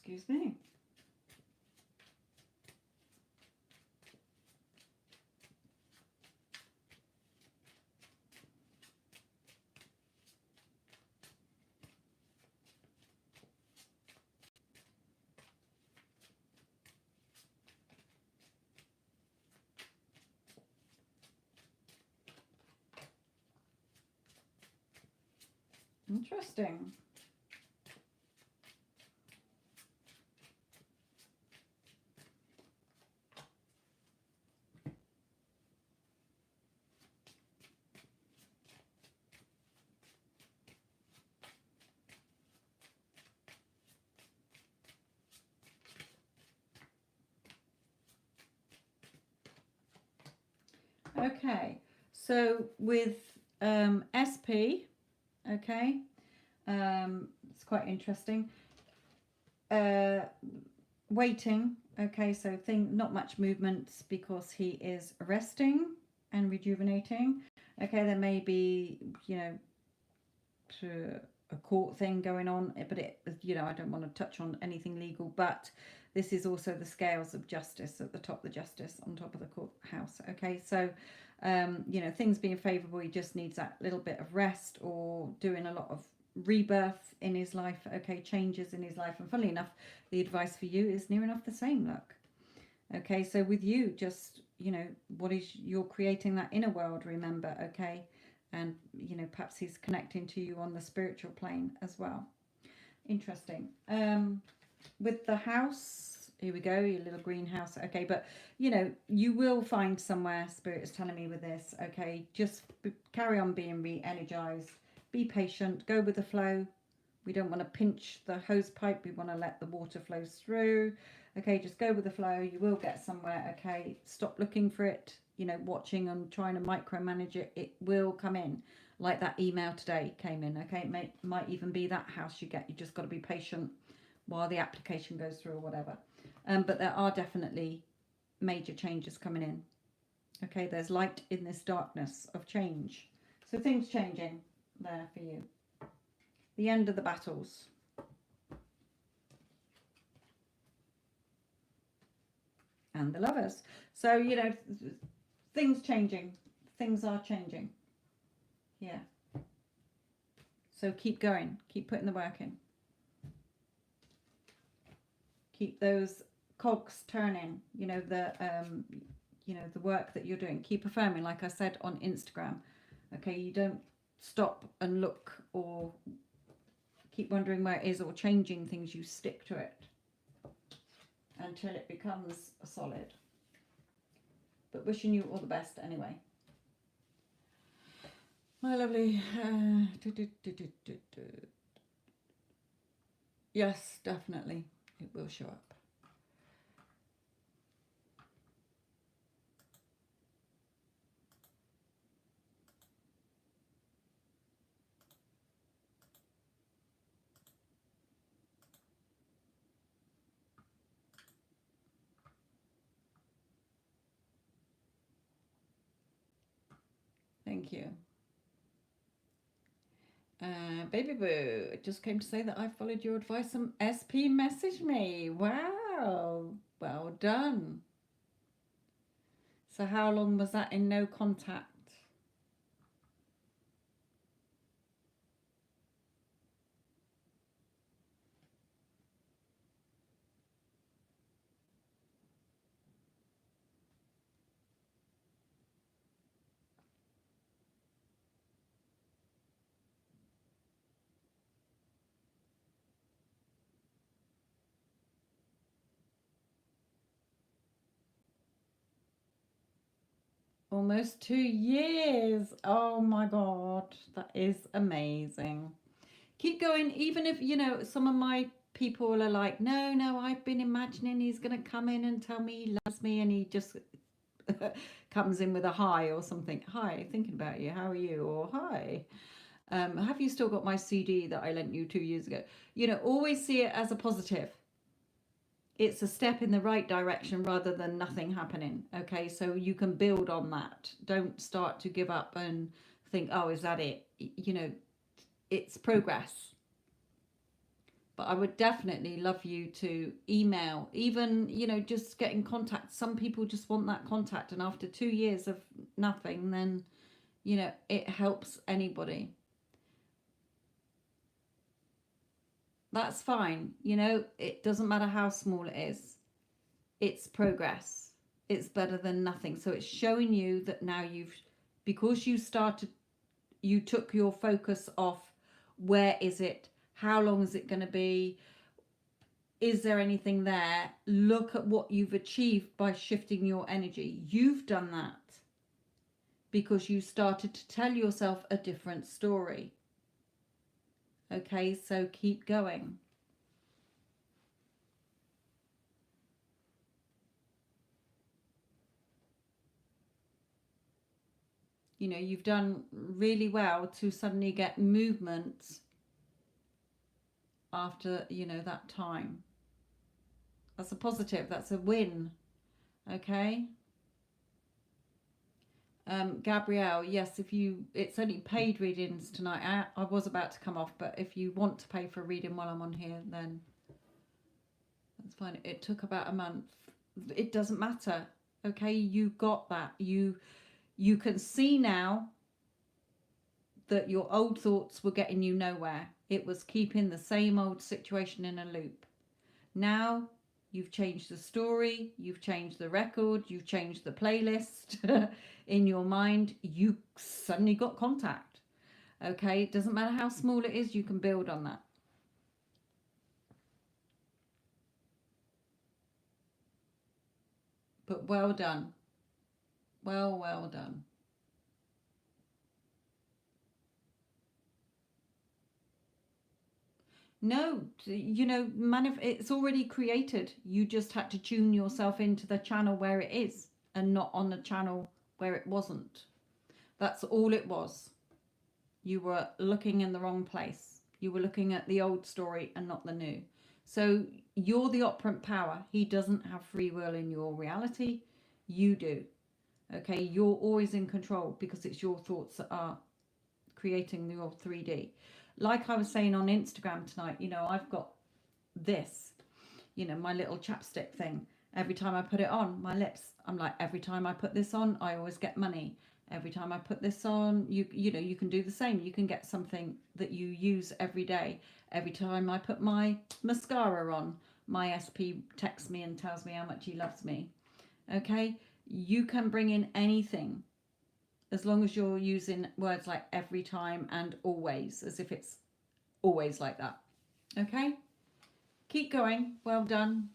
Excuse me. Interesting. Okay, so with SP, okay, it's quite interesting. Waiting, okay, so not much movements because he is resting and rejuvenating. Okay, there may be, you know, a court thing going on, but I don't want to touch on anything legal, but this is also the scales of justice at the top, the justice on top of the courthouse. Okay, so things being favorable, he just needs that little bit of rest or doing a lot of rebirth in his life. Okay, changes in his life. And funnily enough, the advice for you is near enough the same, look. Okay, so with you, just you're creating that inner world, remember. Okay, and perhaps he's connecting to you on the spiritual plane as well. Interesting. With the house, here we go, your little greenhouse. Okay, but you will find somewhere, Spirit is telling me with this. Okay, just carry on being re-energized, be patient, go with the flow. We don't want to pinch the hose pipe, we want to let the water flow through. Okay, just go with the flow, you will get somewhere. Okay, stop looking for it, watching and trying to micromanage it. It will come in, like that email today came in. Okay, it might even be that house you get. You just got to be patient while the application goes through or whatever. But there are definitely major changes coming in. Okay, there's light in this darkness of change. So things changing there for you. The end of the battles. And the Lovers. So, things changing. Things are changing. Yeah. So keep going. Keep putting the work in. Keep those cogs turning. The work that you're doing. Keep affirming, like I said on Instagram. Okay, you don't stop and look or keep wondering where it is or changing things. You stick to it until it becomes solid. But wishing you all the best anyway. My lovely. Yes, definitely. It will show up. Thank you. Baby Boo, it just came to say that I followed your advice and SP messaged me. Wow. Well done. So how long was that in no contact? Almost 2 years. Oh my God. That is amazing. Keep going. Even if, some of my people are like, no, I've been imagining he's going to come in and tell me he loves me, and he just comes in with a hi or something. Hi, thinking about you. How are you? Or hi. Have you still got my CD that I lent you 2 years ago? Always see it as a positive. It's a step in the right direction rather than nothing happening. Okay, so you can build on that. Don't start to give up and think, oh, is that it? It's progress. But I would definitely love you to email, even, just get in contact. Some people just want that contact, and after 2 years of nothing, then, it helps anybody. That's fine. It doesn't matter how small it is. It's progress. It's better than nothing. So it's showing you that now because you took your focus off where is it? How long is it going to be? Is there anything there? Look at what you've achieved by shifting your energy. You've done that because you started to tell yourself a different story. Okay, so keep going. You've done really well to suddenly get movement after, that time. That's a positive. That's a win. Okay. Gabrielle, yes, it's only paid readings tonight. I was about to come off, but if you want to pay for a reading while I'm on here, then that's fine. It took about a month. It doesn't matter. Okay, you got that. You can see now that your old thoughts were getting you nowhere. It was keeping the same old situation in a loop. Now you've changed the story, you've changed the record, you've changed the playlist in your mind. You suddenly got contact. Okay, it doesn't matter how small it is, you can build on that. But well done. Well done. No, it's already created. You just had to tune yourself into the channel where it is and not on the channel where it wasn't. That's all it was. You were looking in the wrong place. You were looking at the old story and not the new. So you're the operant power. He doesn't have free will in your reality. You do. Okay, you're always in control because it's your thoughts that are creating your 3D. Like I was saying on Instagram tonight, I've got this, my little chapstick thing. Every time I put it on my lips, I'm like, every time I put this on, I always get money. Every time I put this on, you can do the same. You can get something that you use every day. Every time I put my mascara on, my SP texts me and tells me how much he loves me. Okay, you can bring in anything as long as you're using words like every time and always, as if it's always like that. Okay, keep going. Well done.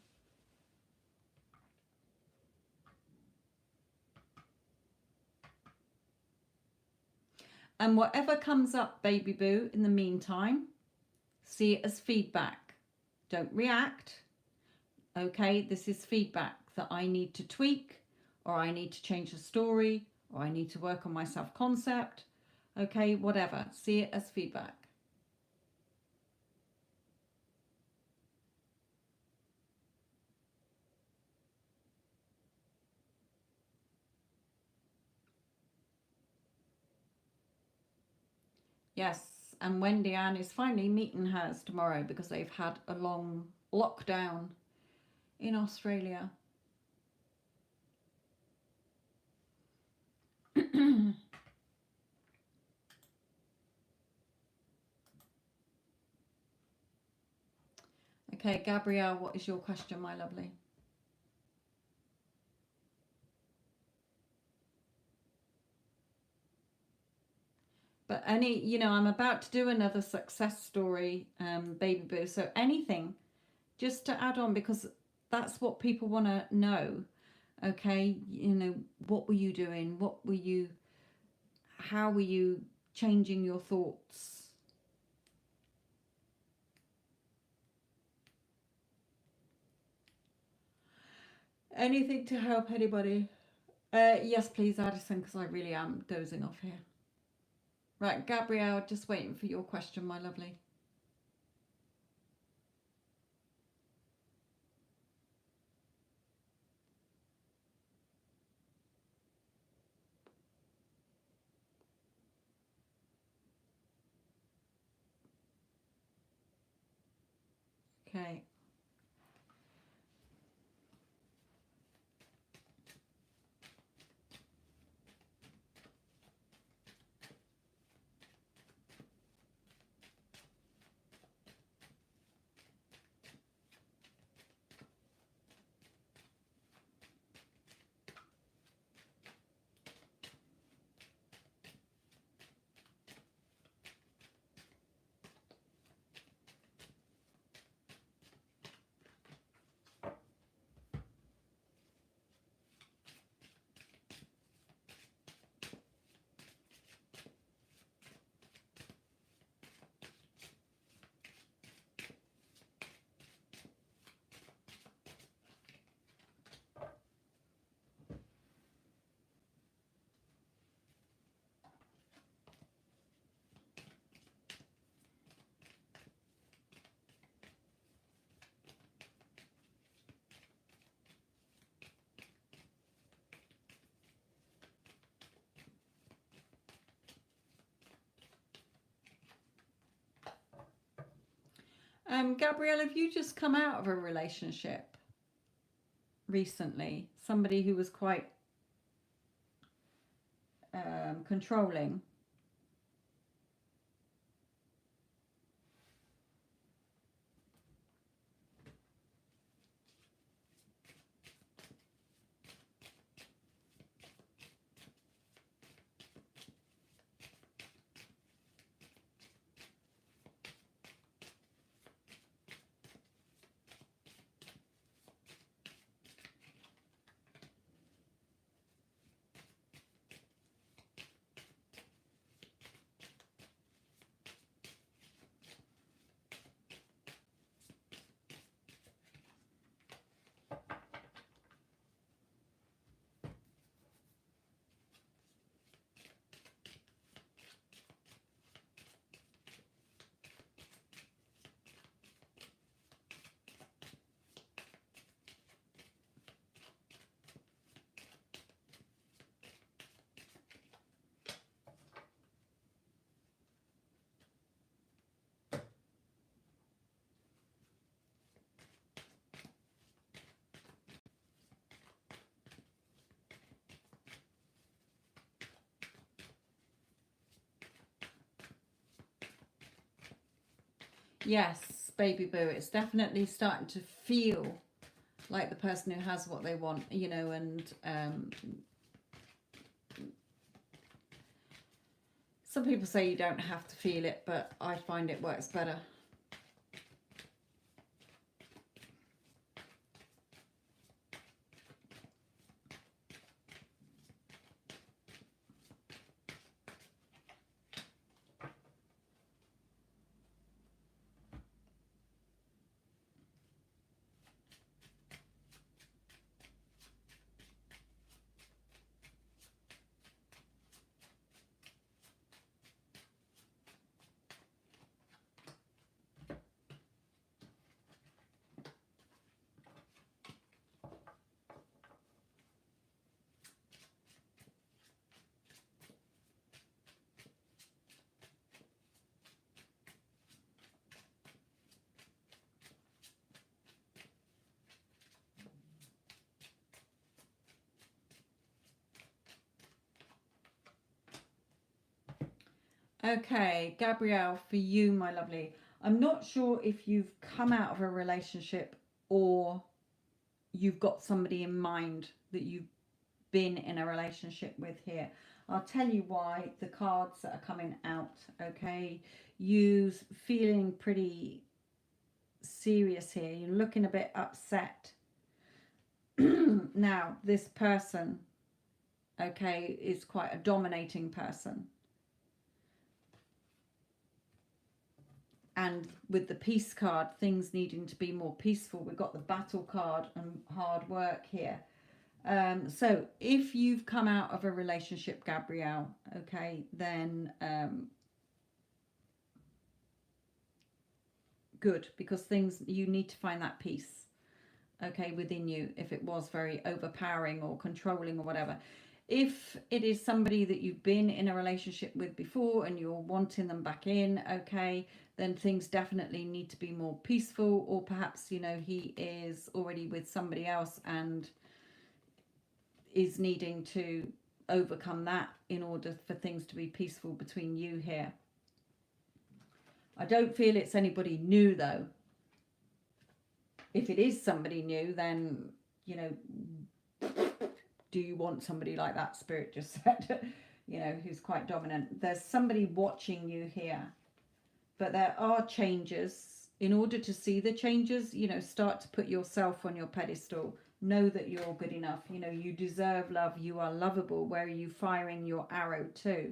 And whatever comes up, baby boo, in the meantime, see it as feedback. Don't react. Okay, this is feedback that I need to tweak, or I need to change the story, or I need to work on my self-concept. Okay, whatever. See it as feedback. Yes, and Wendy Ann is finally meeting hers tomorrow because they've had a long lockdown in Australia. Okay, Gabrielle, what is your question, my lovely? But I'm about to do another success story, baby boo. So anything, just to add on, because that's what people want to know. Okay, you know, what were you doing? How were you changing your thoughts? Anything to help anybody? Yes, please, Addison, because I really am dozing off here. Right, Gabrielle, just waiting for your question, my lovely. Okay. Gabrielle, have you just come out of a relationship recently? Somebody who was quite controlling? Yes, baby boo. It's definitely starting to feel like the person who has what they want, you know, and some people say you don't have to feel it, but I find it works better. Okay, Gabrielle, for you, my lovely. I'm not sure if you've come out of a relationship or you've got somebody in mind that you've been in a relationship with here. I'll tell you why the cards that are coming out, okay? You feeling pretty serious here. You're looking a bit upset. Now, this person, okay, is quite a dominating person. And with the peace card, things needing to be more peaceful. We've got the battle card and hard work here. So if you've come out of a relationship, Gabrielle, okay, then good, because things, you need to find that peace, okay, within you, if it was very overpowering or controlling or whatever. If it is somebody that you've been in a relationship with before and you're wanting them back in, okay, then things definitely need to be more peaceful. Or perhaps, you know, he is already with somebody else and is needing to overcome that in order for things to be peaceful between you here. I don't feel it's anybody new, though. If it is somebody new, then, you know, do you want somebody like that? Spirit just said, you know, who's quite dominant. There's somebody watching you here, but there are changes. In order to see the changes, you know, start to put yourself on your pedestal. Know that you're good enough. You know, you deserve love. You are lovable. Where are you firing your arrow to?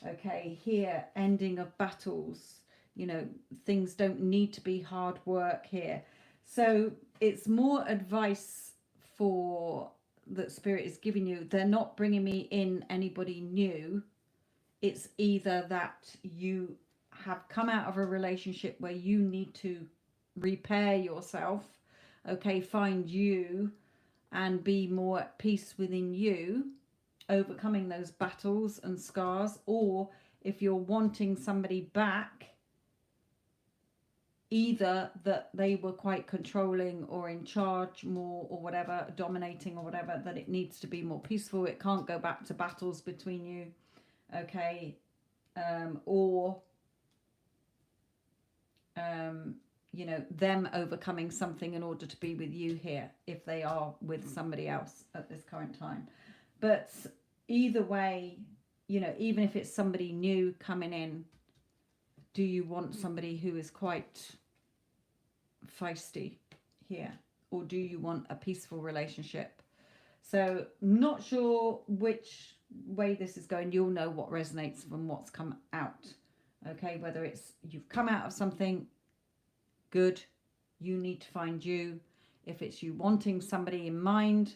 Okay, here, ending of battles. You know, things don't need to be hard work here. So it's more advice for that Spirit is giving you. They're not bringing me in anybody new. It's either that you have come out of a relationship where you need to repair yourself, okay, find you and be more at peace within you, overcoming those battles and scars. Or if you're wanting somebody back, either that they were quite controlling or in charge more or whatever, dominating or whatever, that it needs to be more peaceful. It can't go back to battles between you, okay, or you know, them overcoming something in order to be with you here, if they are with somebody else at this current time. But either way, you know, even if it's somebody new coming in, do you want somebody who is quite feisty here, or do you want a peaceful relationship? So not sure which way this is going. You'll know what resonates from what's come out, okay? Whether it's you've come out of something good, you need to find you. If it's you wanting somebody in mind,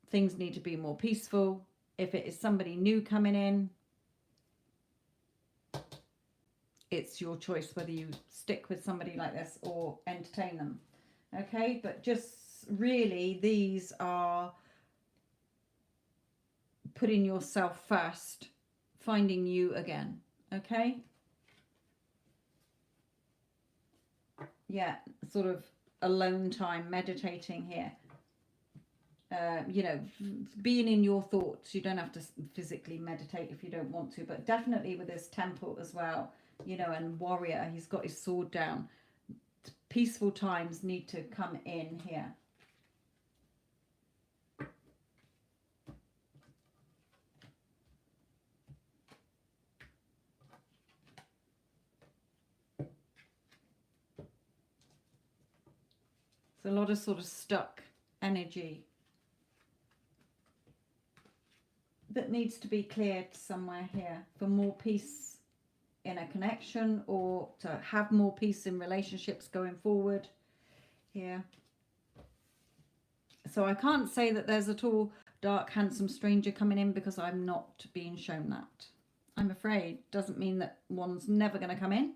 things need to be more peaceful. If it is somebody new coming in, it's your choice whether you stick with somebody like this or entertain them, okay? But just really, these are putting yourself first, finding you again, okay? Yeah, sort of alone time, meditating here. You know, being in your thoughts. You don't have to physically meditate if you don't want to, but definitely with this temple as well, you know, and warrior, he's got his sword down. Peaceful times need to come in here. It's a lot of sort of stuck energy that needs to be cleared somewhere here for more peace in a connection, or to have more peace in relationships going forward here. So I can't say that there's a tall, dark, handsome stranger coming in, because I'm not being shown that. I'm afraid. Doesn't mean that one's never going to come in.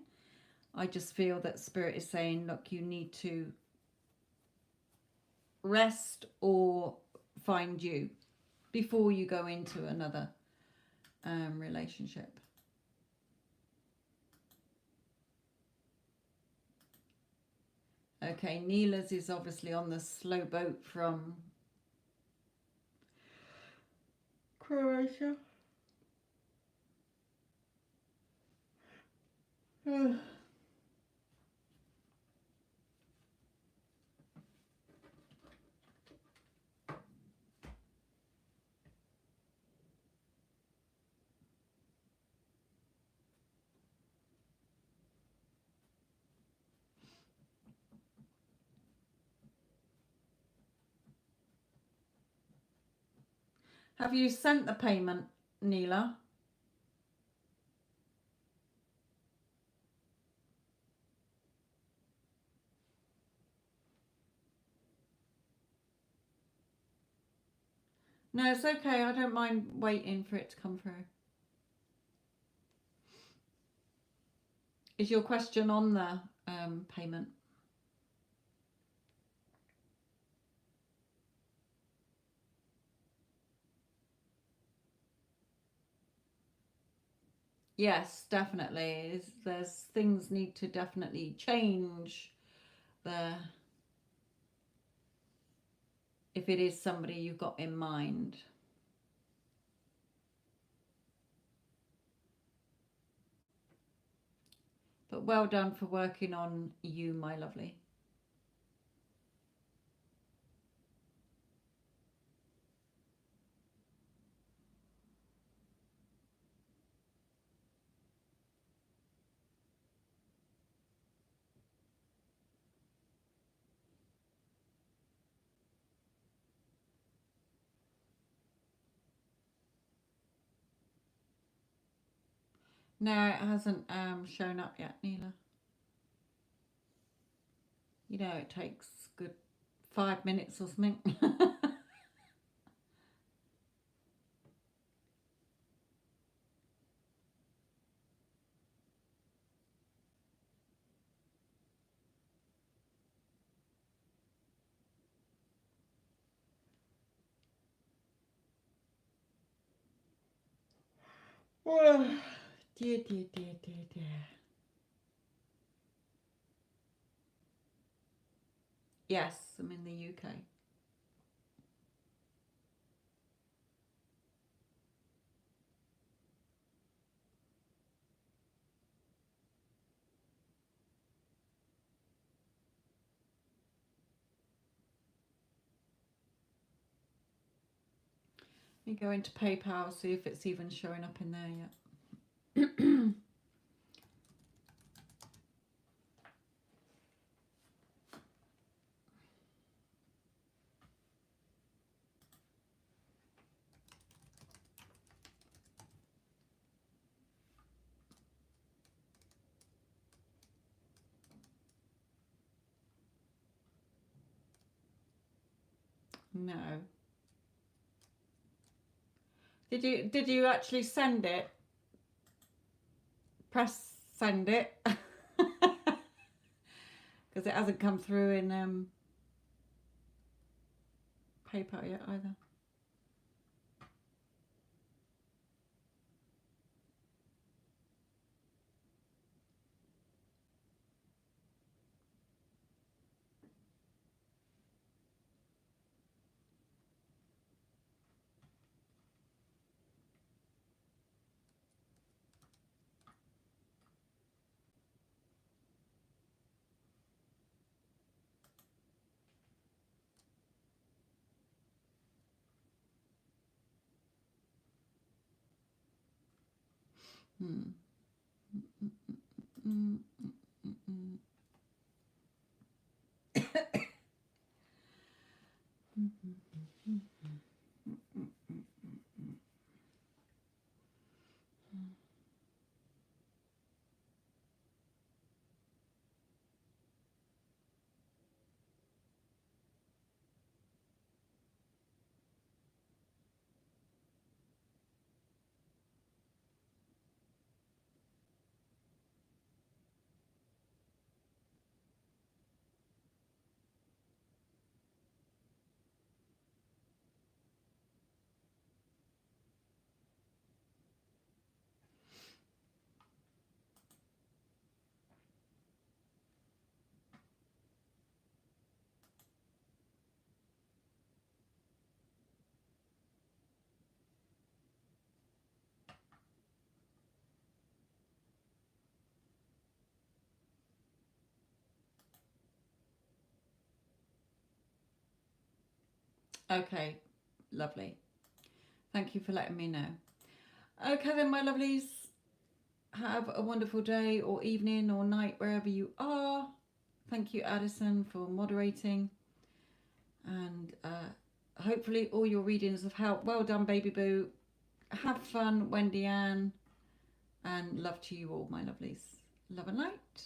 I just feel that Spirit is saying, look, you need to rest or find you before you go into another relationship. Okay, Neela's is obviously on the slow boat from Croatia. Have you sent the payment, Neela? No, it's okay. I don't mind waiting for it to come through. Is your question on the payment? Yes, definitely. There's things need to definitely change there if it is somebody you've got in mind. But well done for working on you, my lovely. No, it hasn't shown up yet, Neela. You know, it takes good 5 minutes or something. Oh, dear, dear, dear, dear, dear. Yes, I'm in the UK. Let me go into PayPal, see if it's even showing up in there yet. No. Did you actually send it? Press send it. Because it hasn't come through in PayPal yet either. Hmm. Mm, mm, mm, mm. Okay, lovely. Thank you for letting me know. Okay then, my lovelies. Have a wonderful day or evening or night wherever you are. Thank you, Addison, for moderating. And hopefully all your readings have helped. Well done, baby boo. Have fun, Wendy Ann. And love to you all, my lovelies. Love and light.